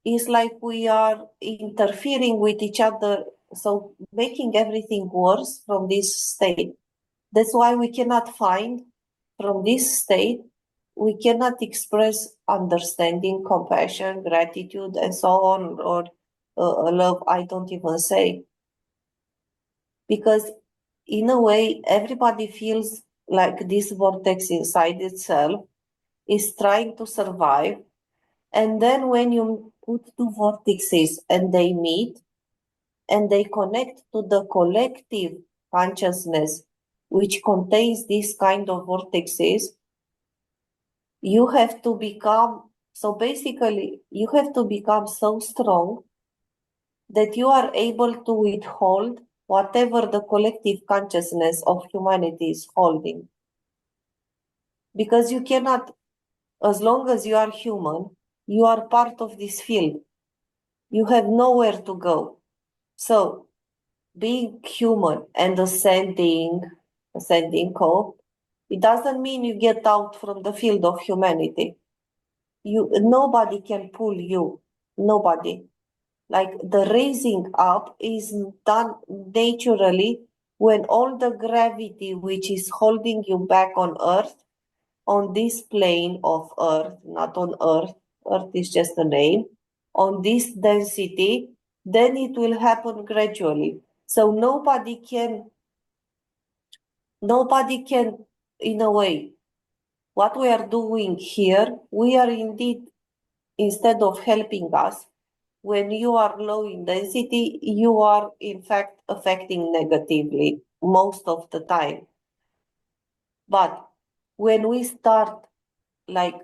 it's like we are interfering with each other, so making everything worse from this state. That's why we cannot find, from this state, we cannot express understanding, compassion, gratitude, and so on, or love, I don't even say. Because in a way, everybody feels like this vortex inside itself is trying to survive. And then when you put two vortexes and they meet and they connect to the collective consciousness, which contains this kind of vortexes, you have to become, so basically, you have to become so strong that you are able to withhold whatever the collective consciousness of humanity is holding. Because you cannot, as long as you are human, you are part of this field. You have nowhere to go. So being human and ascending code, it doesn't mean you get out from the field of humanity. Nobody can pull you. Nobody. Like the raising up is done naturally when all the gravity which is holding you back on Earth, on this plane of Earth, not on Earth, Earth is just a name, on this density, then it will happen gradually. So nobody can, in a way, what we are doing here, we are indeed, instead of helping us, when you are low in density, you are in fact affecting negatively most of the time. But when we start like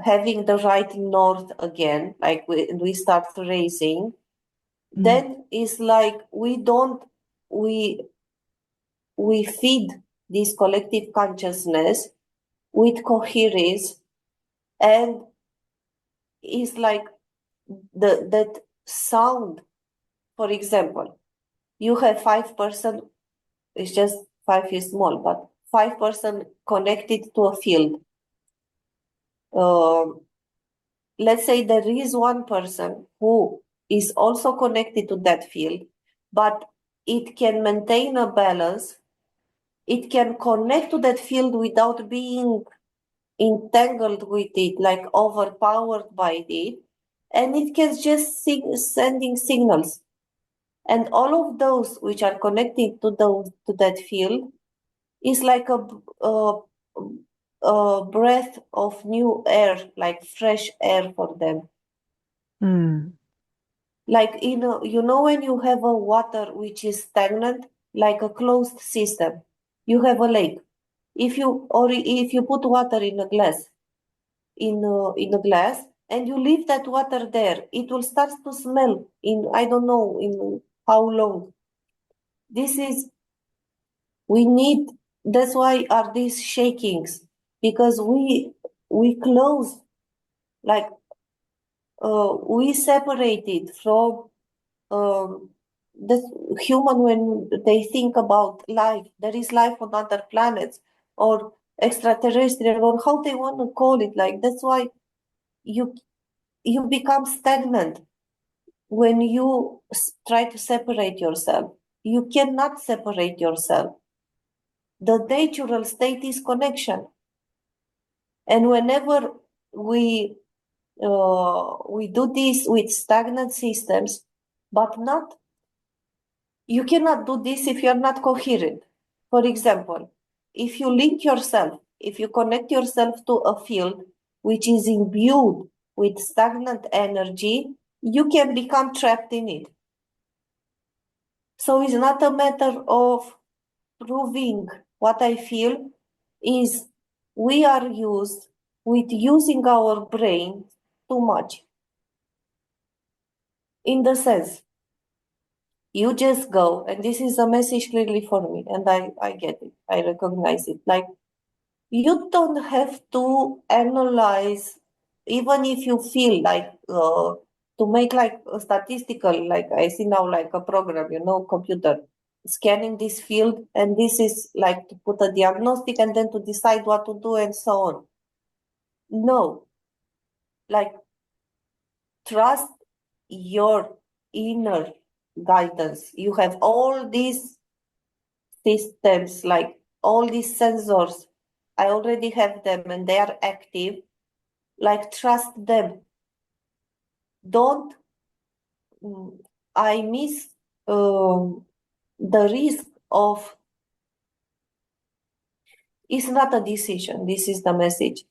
having the right north again, like we start raising, then it's like we feed this collective consciousness with coherence, and it's like that sound. For example, you have 5%, it's just 5 is small, but 5% connected to a field. Let's say there is one person who is also connected to that field, but it can maintain a balance. It can connect to that field without being entangled with it, like overpowered by it, and it can just sending signals. And all of those which are connected to that field is like a breath of new air, like fresh air for them. Like when you have a water which is stagnant, like a closed system, you have a lake. If you put water in a glass, and you leave that water there, it will start to smell in I don't know in how long. That's why are these shakings, because we close, like we separated from the human. When they think about life, there is life on other planets or extraterrestrial, or how they want to call it. Like that's why you become stagnant when you try to separate yourself. You cannot separate yourself. The natural state is connection, and whenever we do this with stagnant systems, but not. You cannot do this if you're not coherent. For example, if you connect yourself to a field which is imbued with stagnant energy, you can become trapped in it. So it's not a matter of proving. What I feel is we are used with using our brain too much. In the sense, you just go, and this is a message clearly for me, and I get it, I recognize it. Like, you don't have to analyze, even if you feel like to make like a statistical, like I see now, like a program, computer scanning this field, and this is like to put a diagnostic and then to decide what to do and so on. No, like, trust your inner guidance. You have all these systems, like all these sensors. I already have them and they are active. Like, trust them. Don't, I miss the risk of, it's not a decision, this is the message.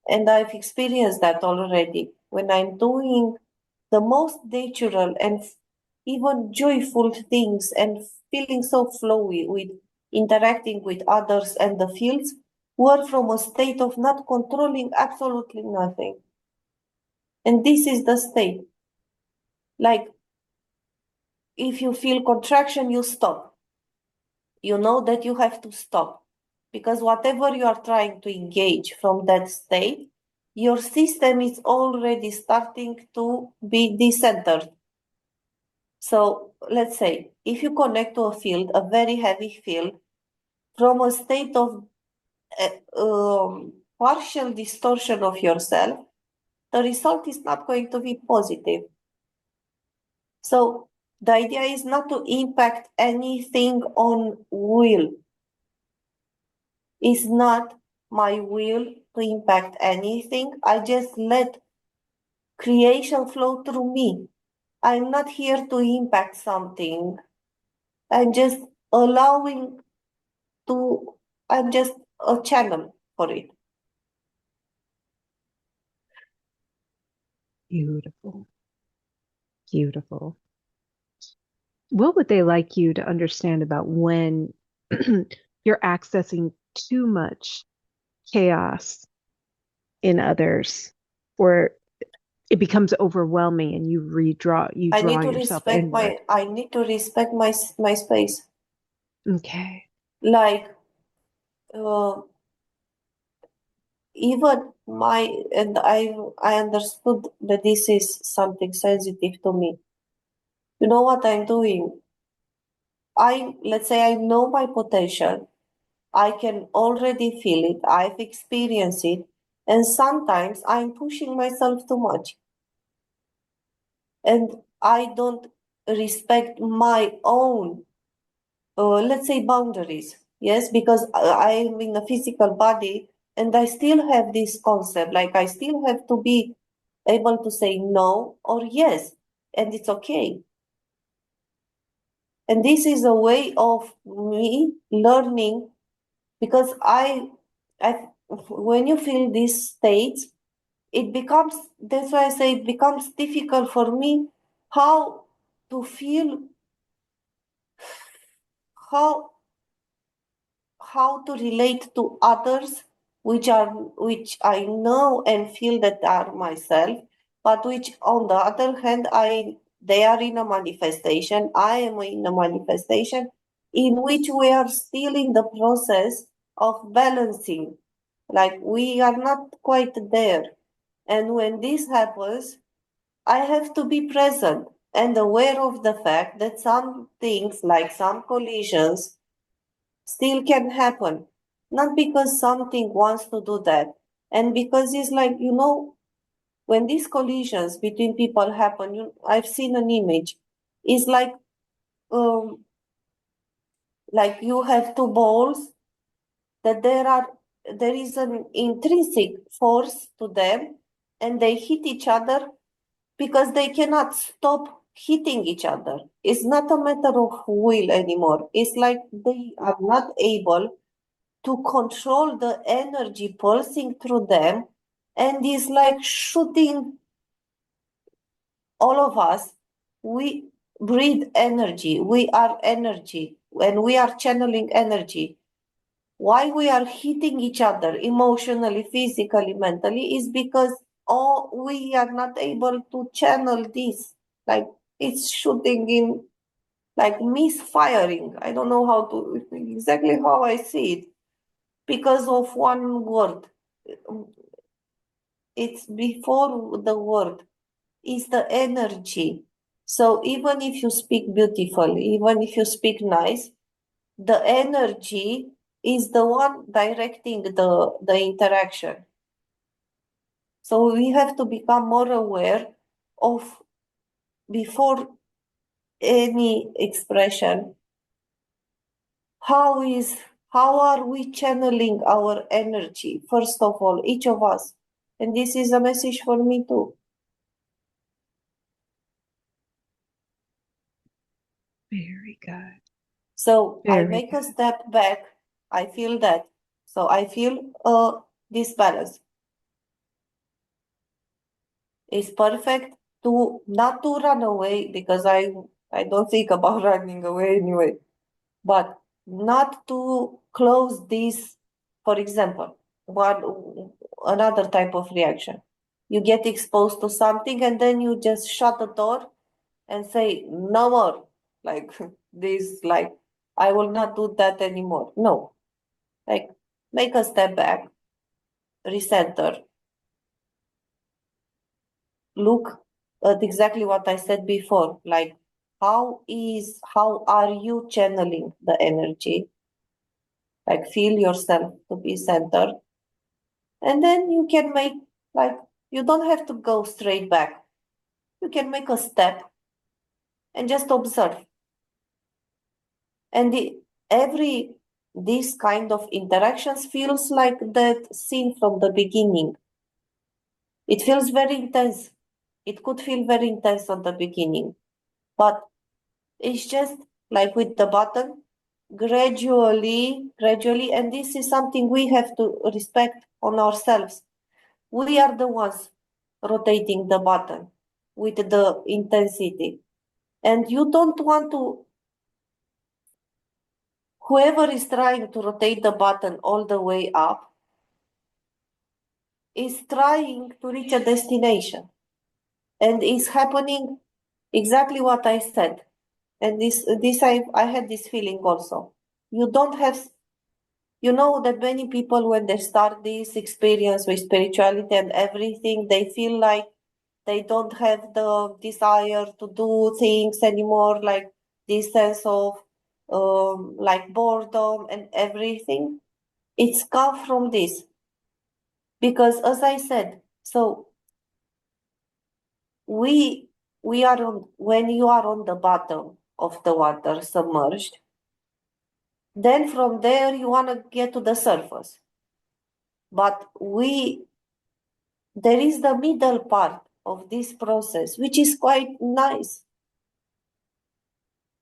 And I've experienced that already when I'm doing the most natural and even joyful things and feeling so flowy with interacting with others and the fields, were from a state of not controlling absolutely nothing. And this is the state. Like, if you feel contraction, you stop. You know that you have to stop, because whatever you are trying to engage from that state, your system is already starting to be decentered. So let's say if you connect to a field, a very heavy field, from a state of partial distortion of yourself, the result is not going to be positive. So the idea is not to impact anything on will. It's not my will to impact anything. I just let creation flow through me. I'm not here to impact something. I'm just allowing I'm just a channel for it. Beautiful. Beautiful. What would they like you to understand about when you're accessing too much chaos in others, or it becomes overwhelming and you I need draw to yourself respect inward? my space. Okay. Like uh, even my and I understood that this is something sensitive to me. You know what I'm doing? Let's say I know my potential. I can already feel it. I've experienced it. And sometimes I'm pushing myself too much. And I don't respect my own, let's say, boundaries. Yes, because I'm in a physical body and I still have this concept. Like I still have to be able to say no or yes. And it's okay. And this is a way of me learning because I when you feel these states, it becomes, that's why I say it becomes difficult for me how to feel, how how to relate to others which I know and feel that are myself, but which on the other hand they are in a manifestation, I am in a manifestation in which we are still in the process of balancing. Like we are not quite there. And when this happens, I have to be present and aware of the fact that some things, like some collisions, still can happen. Not because something wants to do that. And because it's like, when these collisions between people happen, I've seen an image. It's um, like you have two balls that there is an intrinsic force to them and they hit each other because they cannot stop hitting each other. It's not a matter of will anymore. It's like they are not able to control the energy pulsing through them, and it's like shooting all of us. We breathe energy, we are energy, and we are channeling energy. Why we are hitting each other emotionally, physically, mentally is because we are not able to channel this. Like it's shooting in, like misfiring. I don't know how to exactly how I see it because of one word. It's before the word, is the energy. So even if you speak beautiful, even if you speak nice, the energy is the one directing the interaction. So we have to become more aware of, before any expression, how are we channeling our energy, first of all, each of us. And this is a message for me too. Very good. So I Very make a good. step back. I feel that. So I feel this balance is perfect to not to run away because I don't think about running away anyway, but not to close this. For example, one another type of reaction. You get exposed to something and then you just shut the door and say no more. Like this, like I will not do that anymore. No, like make a step back, recenter, look at exactly what I said before, like how are you channeling the energy? Like feel yourself to be centered. And then you can make, like, you don't have to go straight back. You can make a step and just observe. And every this kind of interactions feels like that scene from the beginning. It feels very intense. It could feel very intense at the beginning, but it's just like with the button, gradually, and this is something we have to respect on ourselves. We are the ones rotating the button with the intensity. And you don't want to, whoever is trying to rotate the button all the way up is trying to reach a destination. And it's happening exactly what I said. And I had this feeling also. You don't have, you know that many people, when they start this experience with spirituality and everything, they feel like they don't have the desire to do things anymore, like this sense of like boredom and everything. It's come from this. Because as I said, so we are on, when you are on the bottom of the water submerged, then from there you want to get to the surface. But there is the middle part of this process, which is quite nice.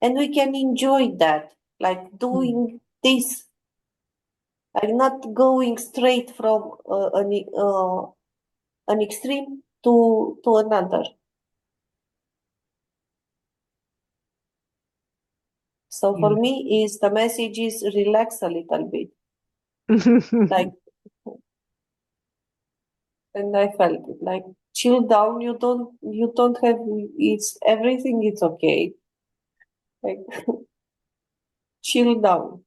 And we can enjoy that, like doing this, like not going straight from an extreme to another. So for me, the message is relax a little bit, like, and I felt it, like chill down. You don't have, it's everything. It's okay. Like chill down.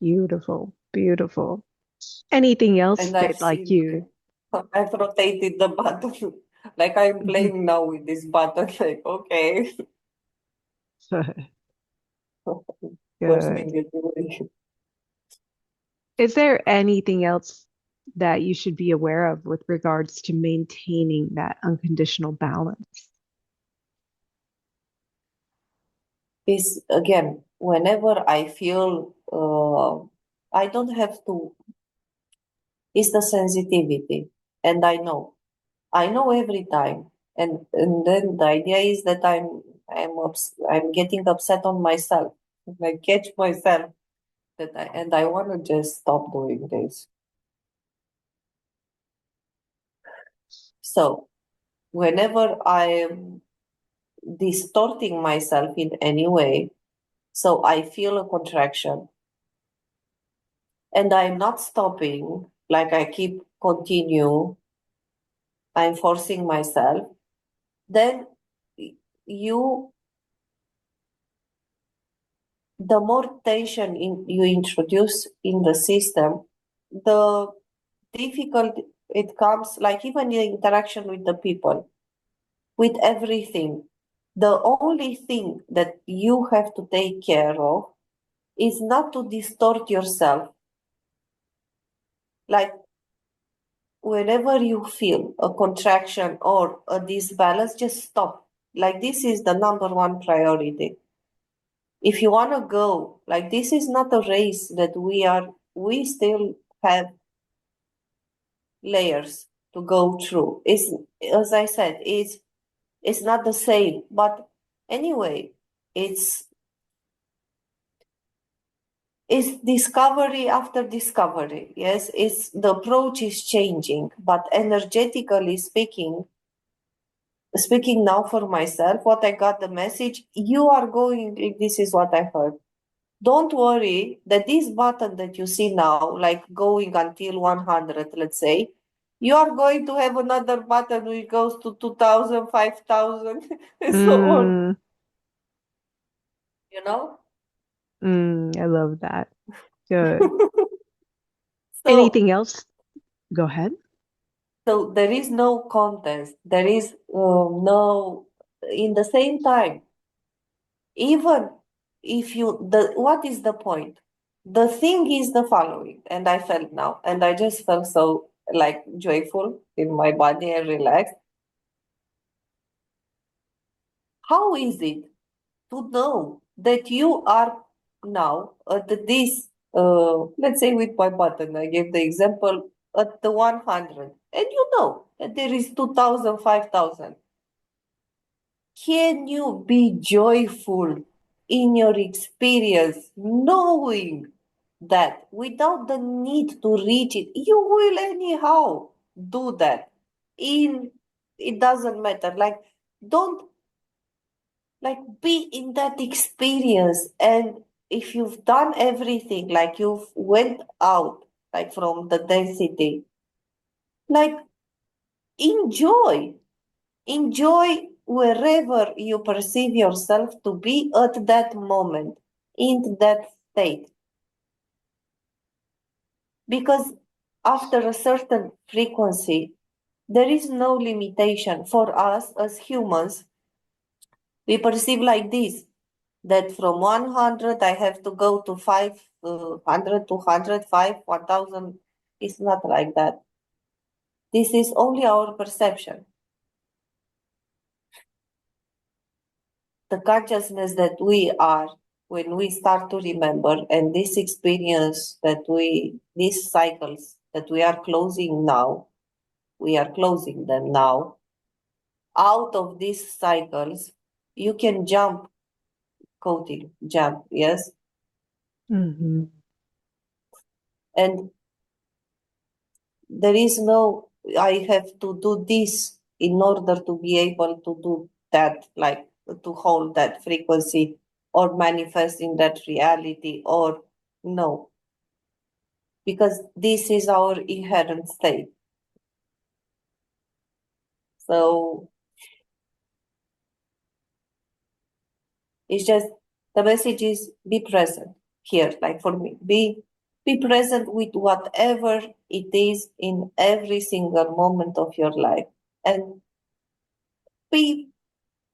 Beautiful, beautiful. Anything else And that like you? I've rotated the button. Like I'm playing now with this button. Like, okay. Good. Is there anything else that you should be aware of with regards to maintaining that unconditional balance? Is again, whenever I feel I don't have to, it's the sensitivity. And I know every time. And then the idea is that I'm getting upset on myself. I catch myself that I want to just stop doing this. So whenever I'm distorting myself in any way, so I feel a contraction and I'm not stopping, like I continue, I'm forcing myself, then the more tension you introduce in the system, the difficult it comes, like even the interaction with the people, with everything. The only thing that you have to take care of is not to distort yourself. Like whenever you feel a contraction or a disbalance, just stop. Like this is the number one priority. If you want to go, like this is not a race that we still have layers to go through. It's, as I said, it's not the same, but anyway, it's discovery after discovery. Yes, it's the approach is changing, but energetically speaking now for myself, what I got the message, you are going, this is what I heard. Don't worry that this button that you see now, like going until 100, let's say, you are going to have another button which goes to 2000, 5000, and so on. You know? I love that. Good. So, Anything else? Go ahead. so there is no contest. There is no, in the same time, even if what is the point? The thing is the following, and I felt now, and I just felt so like joyful in my body and relaxed. How is it to know that you are now at this, let's say with my button, I gave the example at the 100, and you know that there is 2000, 5000. Can you be joyful in your experience knowing that without the need to reach it, you will anyhow? do that. It doesn't matter. Like, don't, like, be in that experience. And if you've done everything, like you've went out, like from the density, like enjoy. Enjoy wherever you perceive yourself to be at that moment, in that state. Because after a certain frequency, there is no limitation for us as humans. We perceive like this, that from 100 I have to go to 500, 200, 1,000. It's not like that. This is only our perception. The consciousness that we are, when we start to remember, and this experience that these cycles that we are closing now, we are closing them now. Out of these cycles, you can jump, jump, yes? Mm-hmm. And there is no, I have to do this in order to be able to do that, like to hold that frequency or manifest in that reality, or no. Because this is our inherent state. So it's just, the message is be present here, like for me, be present with whatever it is in every single moment of your life, and be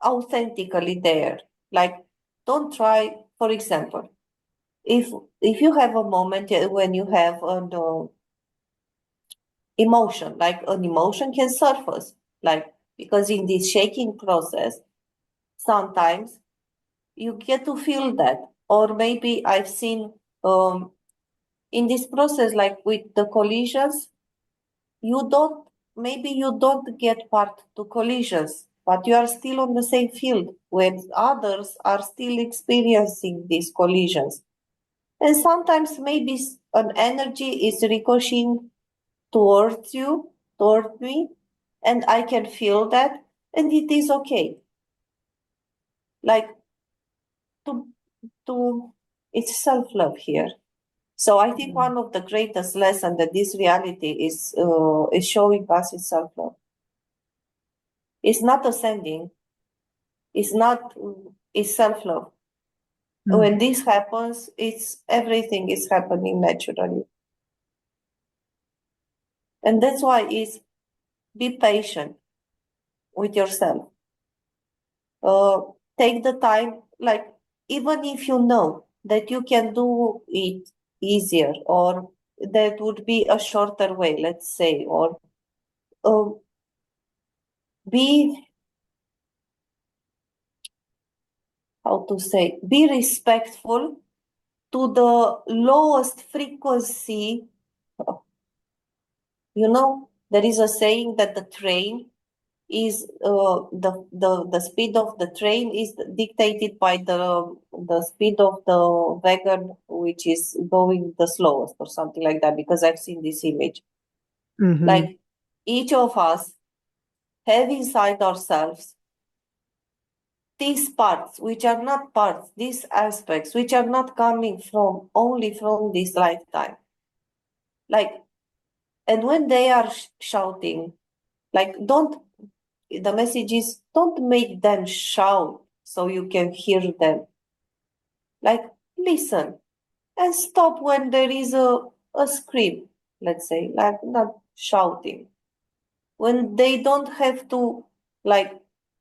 authentically there. Like, don't try, for example, if you have a moment when you have an emotion, like an emotion can surface, like, because in this shaking process, sometimes you get to feel that. Or maybe I've seen in this process, like with the collisions, maybe you don't get part to collisions, but you are still on the same field when others are still experiencing these collisions. And sometimes maybe an energy is ricocheting towards you, toward me, and I can feel that, and it is okay. Like, to it's self-love here. So I think one of the greatest lessons that this reality is showing us is self-love. It's not ascending. It's not. It's self-love. When this happens, everything is happening naturally, and that's why it's be patient with yourself. Take the time, like, even if you know that you can do it easier, or that would be a shorter way, let's say, or be, how to say, be respectful to the lowest frequency. You know, there is a saying that the train is the speed of the train is dictated by the speed of the wagon, which is going the slowest, or something like that, because I've seen this image. Mm-hmm. Like, each of us have inside ourselves these parts which are not parts, these aspects which are not coming from only from this lifetime. Like, and when they are shouting, like, the message is, don't make them shout so you can hear them. Like, listen and stop when there is a scream, let's say, like, not shouting. When they don't have to, like,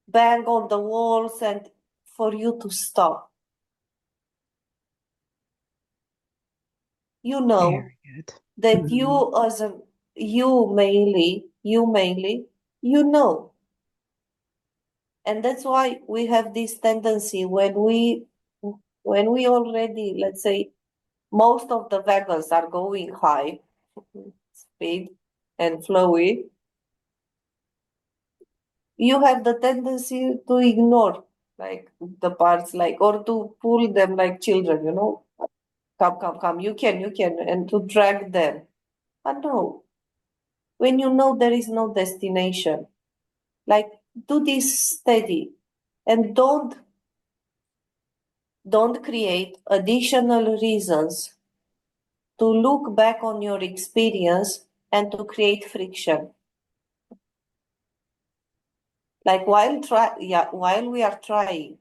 bang on the walls and for you to stop. You know Very good. that you mainly, you know. And that's why we have this tendency when we already, let's say, most of the vehicles are going high speed and flowy, you have the tendency to ignore, like, the parts, like, or to pull them like children, you know, come, you can, and to drag them. But no, when you know there is no destination. Like, do this steady and don't create additional reasons to look back on your experience and to create friction. Like while we are trying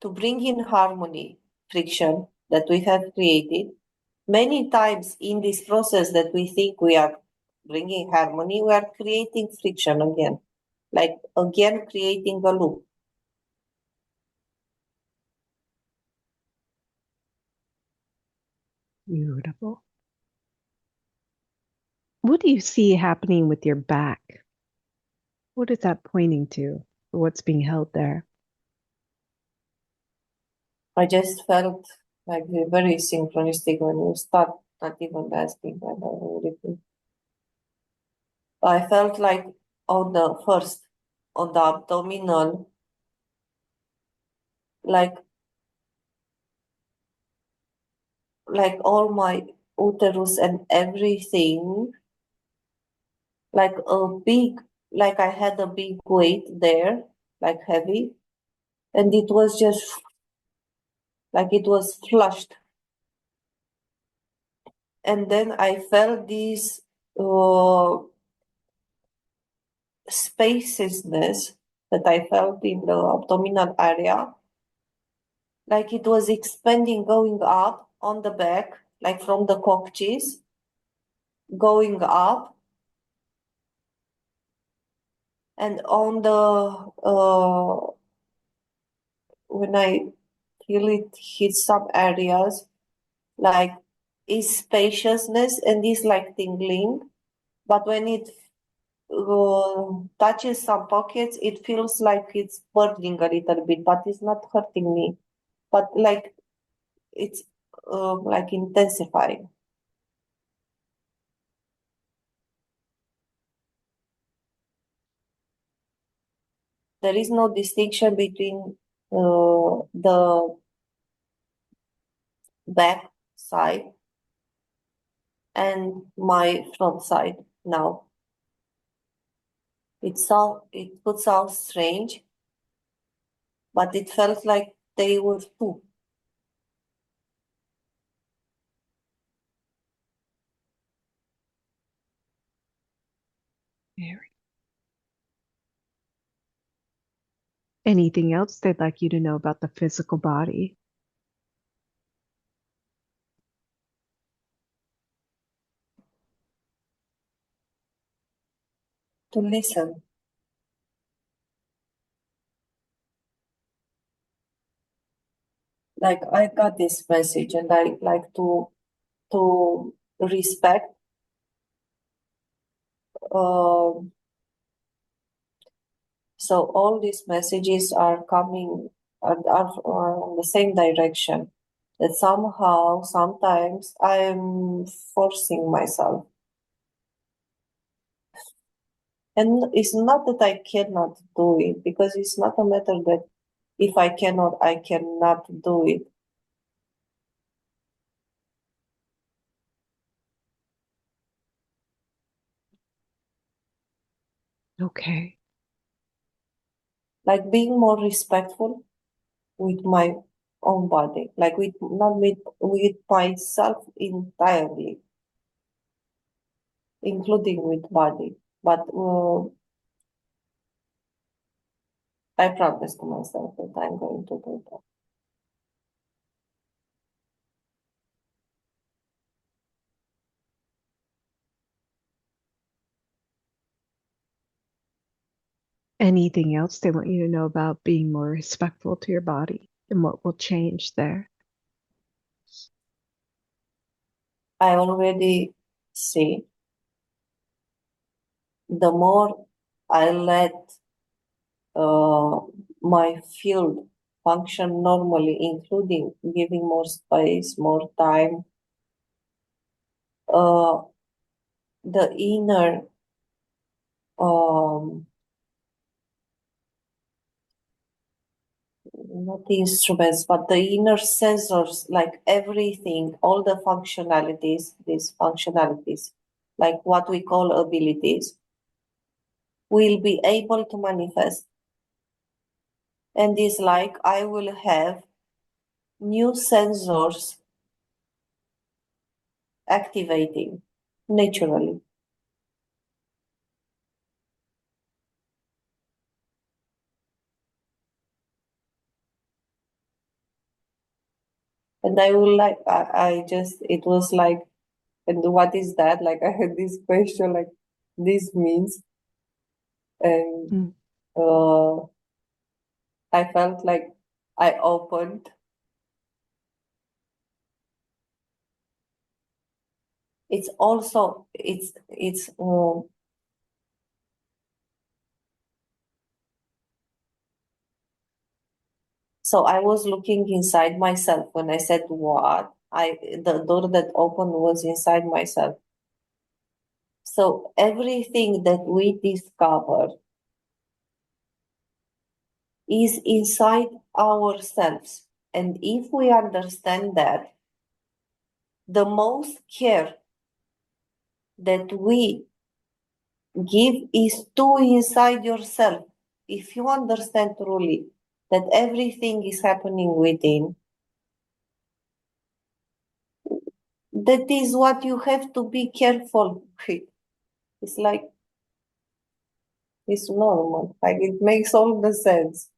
to bring in harmony, friction that we have created, many times in this process that we think we are bringing harmony, we are creating friction again, like again creating a loop. Beautiful. What do you see happening with your back? What is that pointing to? What's being held there? I just felt like very synchronistic when you start not even asking about everything. I felt like on the abdominal, like all my uterus and everything, like I had a big weight there, like heavy, and it was just like it was flushed. And then I felt this spaciousness that I felt in the abdominal area, like it was expanding, going up on the back, like from the coccyx, going up, and on the when I feel it hit some areas, like is spaciousness and is like tingling, but when it touches some pockets, it feels like it's burning a little bit, but it's not hurting me, but like it's like intensifying. There is no distinction between the back side and my front side now. It could sound strange, but it felt like they were two. Very. Anything else they'd like you to know about the physical body? To listen. Like I got this message and I like to respect so all these messages are coming are in the same direction, that somehow sometimes I'm forcing myself, and it's not that I cannot do it, because it's not a matter that if I cannot do it. Okay. Like being more respectful with my own body, like not with myself entirely, including with body. But I promise to myself that I'm going to do that. Anything else they want you to know about being more respectful to your body and what will change there? I already see the more I let my field function normally, including giving more space, more time, the inner not the instruments, but the inner sensors, like everything, all the functionalities, these functionalities like what we call abilities, will be able to manifest. And it's like I will have new sensors activating naturally. And I will like, I just, it was like, and what is that? Like I had this question, like this means, and I felt like I opened. It's also, so I was looking inside myself when I said what, the door that opened was inside myself. So everything that we discover is inside ourselves. And if we understand that, the most care that we give is to inside yourself. If you understand truly that everything is happening within, that is what you have to be careful with. It's like, it's normal. Like it makes all the sense.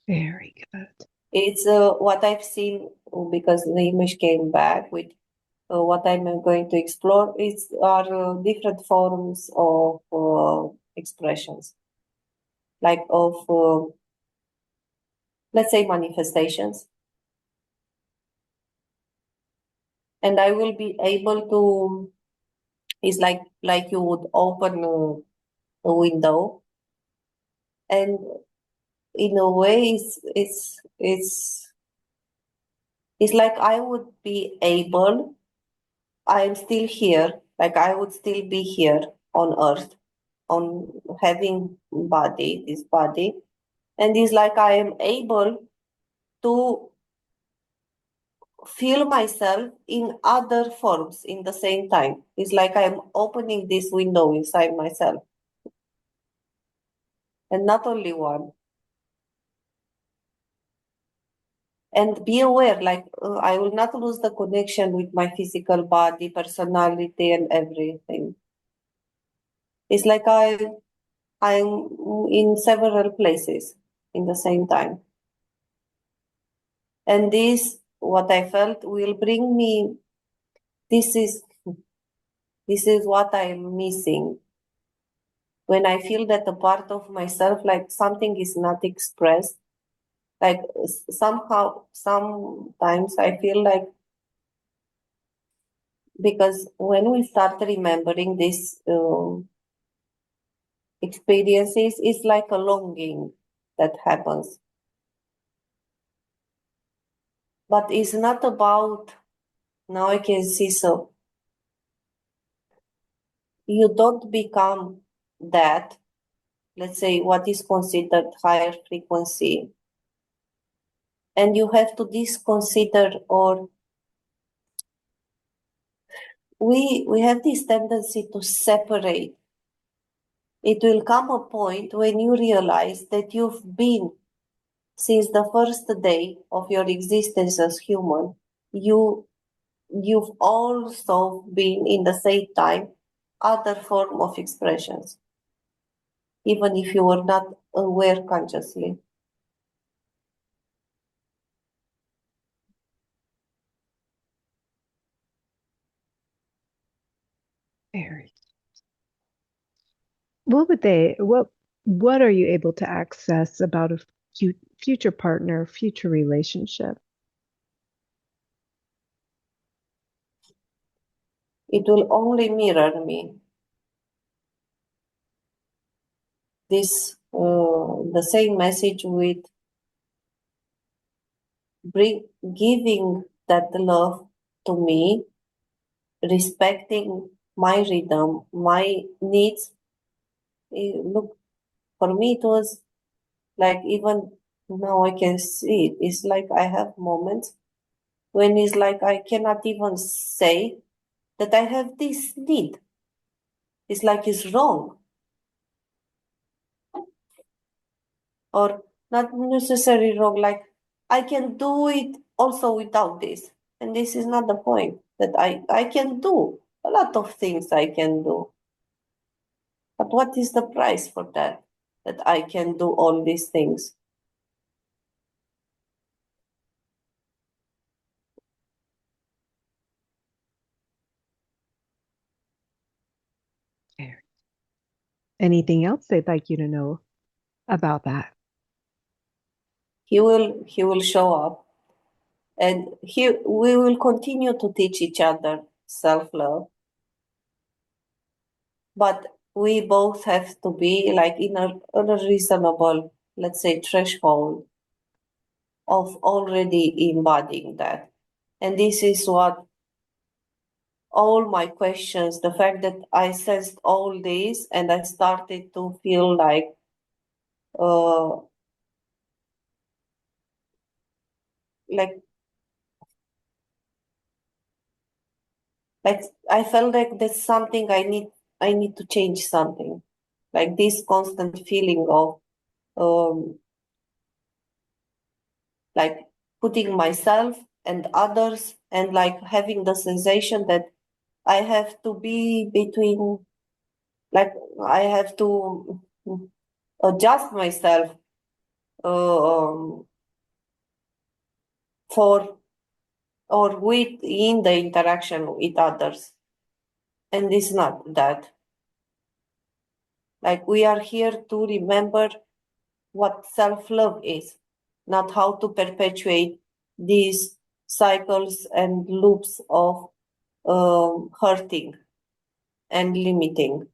Very good. It's what I've seen because the image came back with what I'm going to explore are different forms of expressions, like of, let's say, manifestations. And I will be able to, it's like you would open a window, and in a way it's like I would be able, I'm still here, like I would still be here on earth, on having this body, and it's like I am able to feel myself in other forms in the same time. It's like I'm opening this window inside myself, and not only one. And be aware, like I will not lose the connection with my physical body, personality, and everything. It's like I'm in several places in the same time. And this, what I felt, will bring me, this is what I'm missing. When I feel that a part of myself, like something is not expressed, like somehow, sometimes I feel like, because when we start remembering these experiences, it's like a longing that happens. But it's not about, now I can see, so you don't become that, let's say, what is considered higher frequency. And you have to disconsider, or we have this tendency to separate. It will come a point when you realize that you've been, since the first day of your existence as human, you've also been in the same time other form of expressions, even if you were not aware consciously. Very. What are you able to access about a future partner, future relationship? It will only mirror me. This the same message with giving that love to me, respecting my rhythm, my needs. Look, for me it was like, even now I can see it. It's like I have moments when it's like I cannot even say that I have this need. It's like it's wrong. Or not necessarily wrong, like I can do it also without this. And this is not the point, that I can do a lot of things I can do. But what is the price for that? That I can do all these things. Anything else they'd like you to know about that? He will show up, and we will continue to teach each other self-love. But we both have to be like in a reasonable, let's say, threshold of already embodying that. And this is what all my questions, the fact that I sensed all this and I started to feel like like I felt like there's something I need to change something. Like this constant feeling of like putting myself and others, and like having the sensation that I have to be between, like I have to adjust myself for or within the interaction with others. And it's not that. Like we are here to remember what self-love is, not how to perpetuate these cycles and loops of hurting and limiting.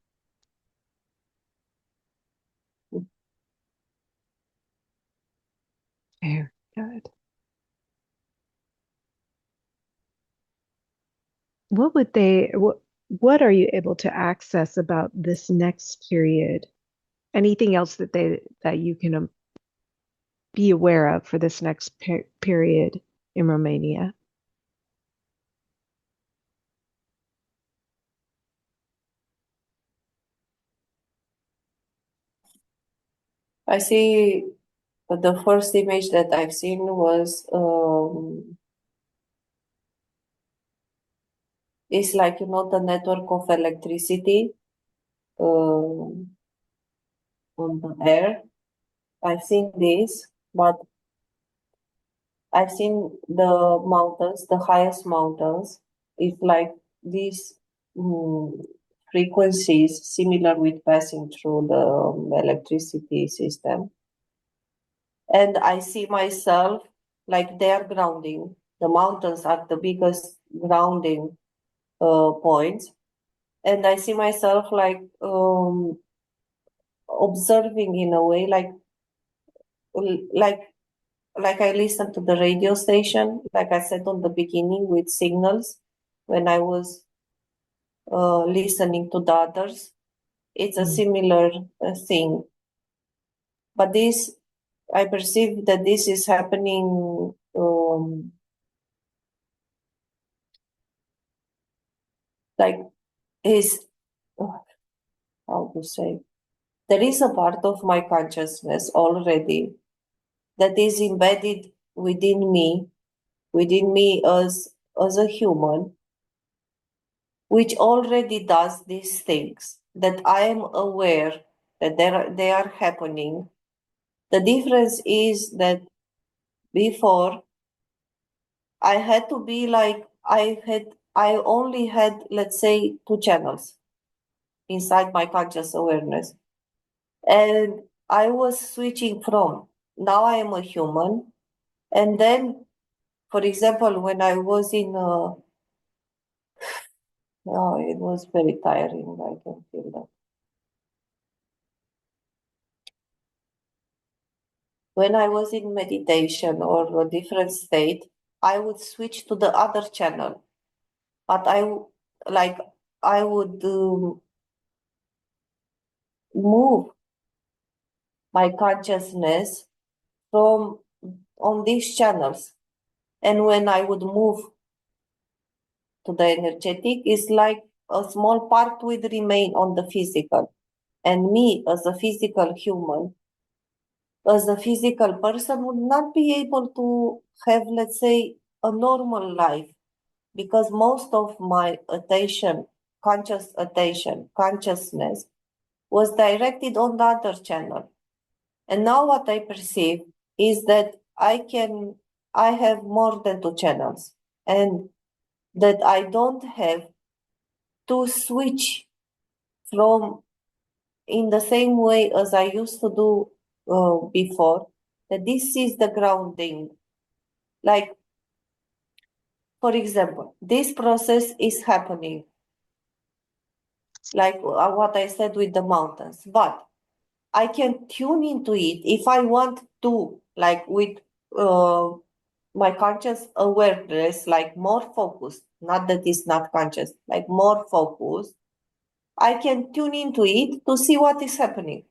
Very good. What are you able to access about this next period? Anything else that you can be aware of for this next period in Romania? I see the first image that I've seen was it's like, you know, the network of electricity on the air. I've seen this, but I've seen the mountains, the highest mountains. It's like these frequencies similar with passing through the electricity system. And I see myself like they're grounding. The mountains are the biggest grounding points. And I see myself like observing in a way, like I listen to the radio station, like I said on the beginning, with signals when I was listening to the others. It's a similar thing. But this, I perceive that this is happening like is, how to say, there is a part of my consciousness already that is embedded within me as a human, which already does these things that I am aware that they are happening. The difference is that before I had to be like I only had, let's say, two channels inside my conscious awareness. And I was switching from now I am a human. And then, for example, when I was in no, it was very tiring. I can feel that. When I was in meditation or a different state, I would switch to the other channel. But I would move my consciousness from on these channels. And when I would move to the energetic, it's like a small part would remain on the physical. And me, as a physical human, as a physical person, would not be able to have, let's say, a normal life, because most of my attention, consciousness, was directed on the other channel. And now what I perceive is that I have more than two channels, and that I don't have to switch from in the same way as I used to do before, that this is the grounding. Like, for example, this process is happening, like what I said with the mountains, but I can tune into it if I want to, like with my conscious awareness, like more focused, not that it's not conscious, like more focused. I can tune into it to see what is happening,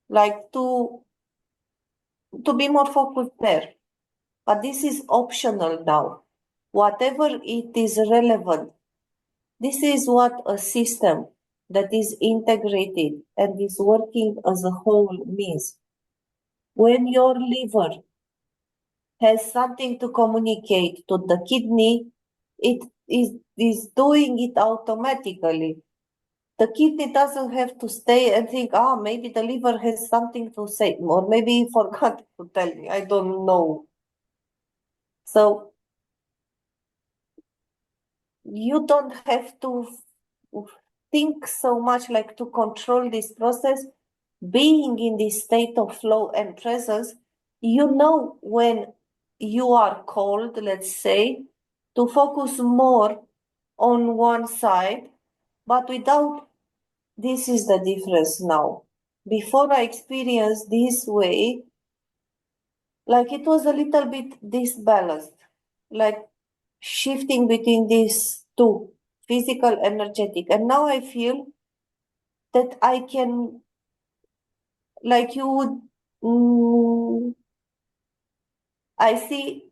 like to be more focused there. But this is optional now. Whatever it is relevant, this is what a system that is integrated and is working as a whole means. When your liver has something to communicate to the kidney, it is doing it automatically. The kidney doesn't have to stay and think, maybe the liver has something to say, or maybe he forgot to tell me. I don't know. So you don't have to think so much, like to control this process. Being in this state of flow and presence, you know when you are called, let's say, to focus more on one side, but without, this is the difference now. Before I experienced this way, like it was a little bit disbalanced, like shifting between these two, physical, energetic. And now I feel that I can, like you would, I see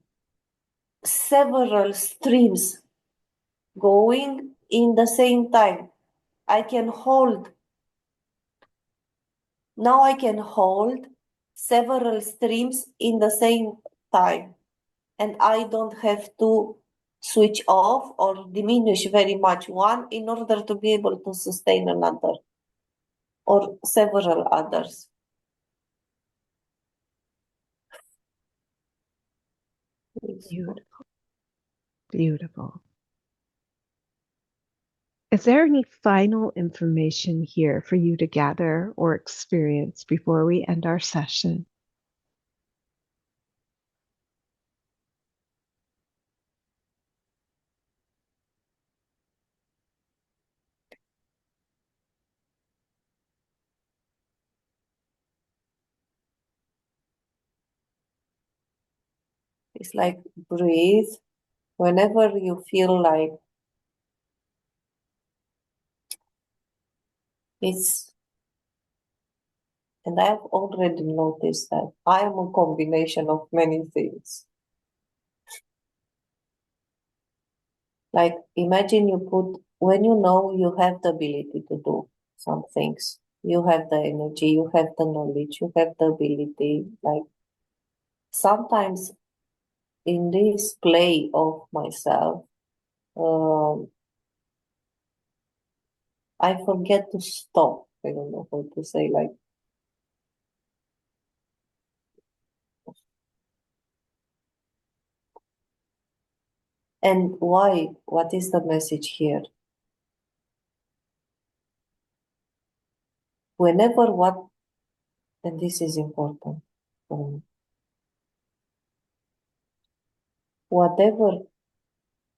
several streams going in the same time. I can hold, now I can hold several streams in the same time. And I don't have to switch off or diminish very much one in order to be able to sustain another or several others. Beautiful. Beautiful. Is there any final information here for you to gather or experience before we end our session? It's like breathe whenever you feel like it's, and I have already noticed that I am a combination of many things. Like imagine you put, when you know you have the ability to do some things, you have the energy, you have the knowledge, you have the ability, like sometimes in this play of myself, I forget to stop. I don't know how to say, like, and why? What is the message here? Whenever what, and this is important, whatever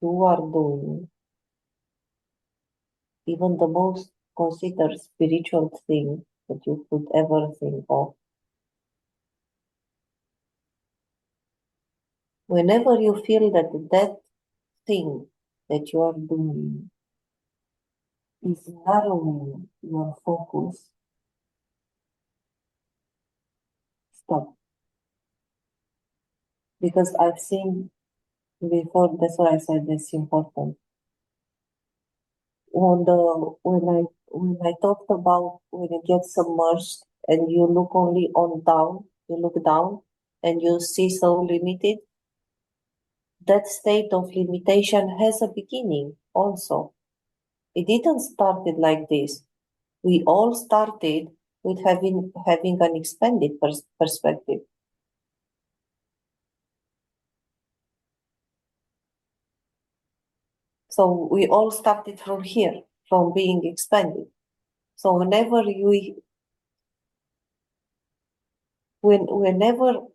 you are doing, even the most considered spiritual thing that you could ever think of, whenever you feel that that thing that you are doing is narrowing your focus, stop. Because I've seen before. That's why I said it's important. When I talked about when you get submerged and you look only on down, you look down and you see so limited, that state of limitation has a beginning also. It didn't started like this. We all started with having an expanded perspective. So we all started from here, from being expanded. So whenever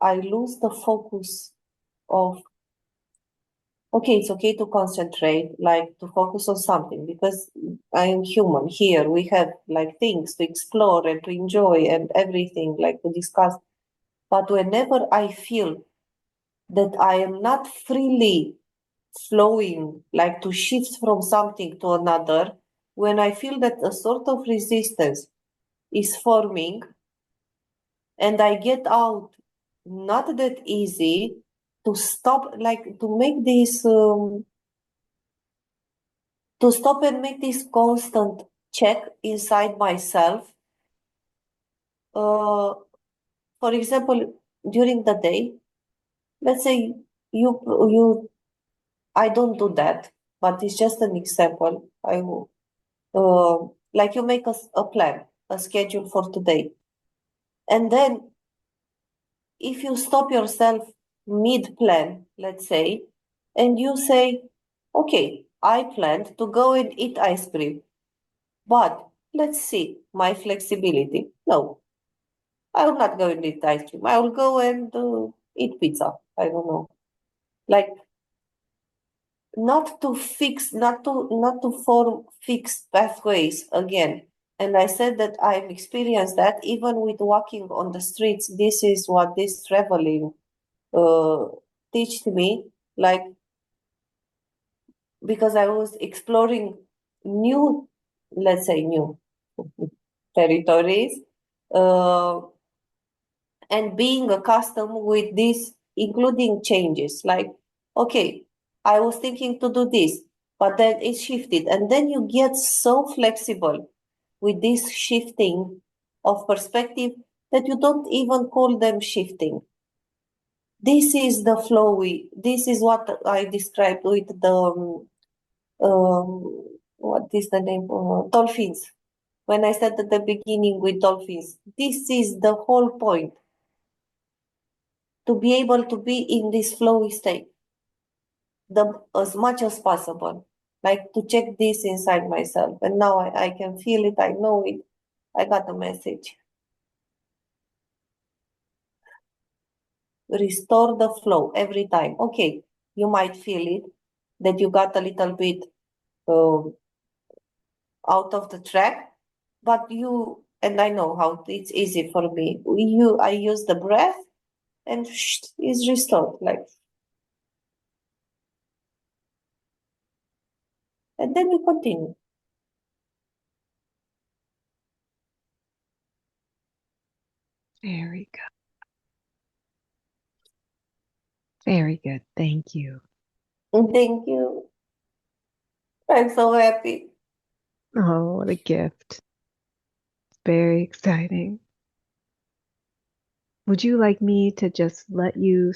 I lose the focus of, okay, it's okay to concentrate, like to focus on something, because I am human. Here we have like things to explore and to enjoy and everything, like to discuss. But whenever I feel that I am not freely flowing, like to shift from something to another, when I feel that a sort of resistance is forming and I get out, not that easy to stop, like to make this, to stop and make this constant check inside myself. For example, during the day, let's say you, I don't do that, but it's just an example. Like you make a plan, a schedule for today. And then if you stop yourself mid-plan, let's say, and you say, okay, I planned to go and eat ice cream, but let's see my flexibility. No, I will not go and eat ice cream. I will go and eat pizza. I don't know. Like not to form fixed pathways again. And I said that I've experienced that even with walking on the streets. This is what this traveling uh, teach me, like, because I was exploring new, let's say new territories, uh, and being accustomed with this, including changes. Like, okay, I was thinking to do this, but then it shifted. And then you get so flexible with this shifting of perspective that you don't even call them shifting. This is the flowy. This is what I described with the what is the name? Dolphins. When I said at the beginning with dolphins, this is the whole point, to be able to be in this flowy state as much as possible, like to check this inside myself. And now I can feel it, I know it, I got the message. Restore the flow every time. Okay, you might feel it, that you got a little bit uh, out of the track, but you, and I know how it's easy for me. I use the breath and is restored, like, and then we continue. Very good. Very good. Thank you. Thank you. I'm so happy. Oh, what a gift. Very exciting. Would you like me to just let you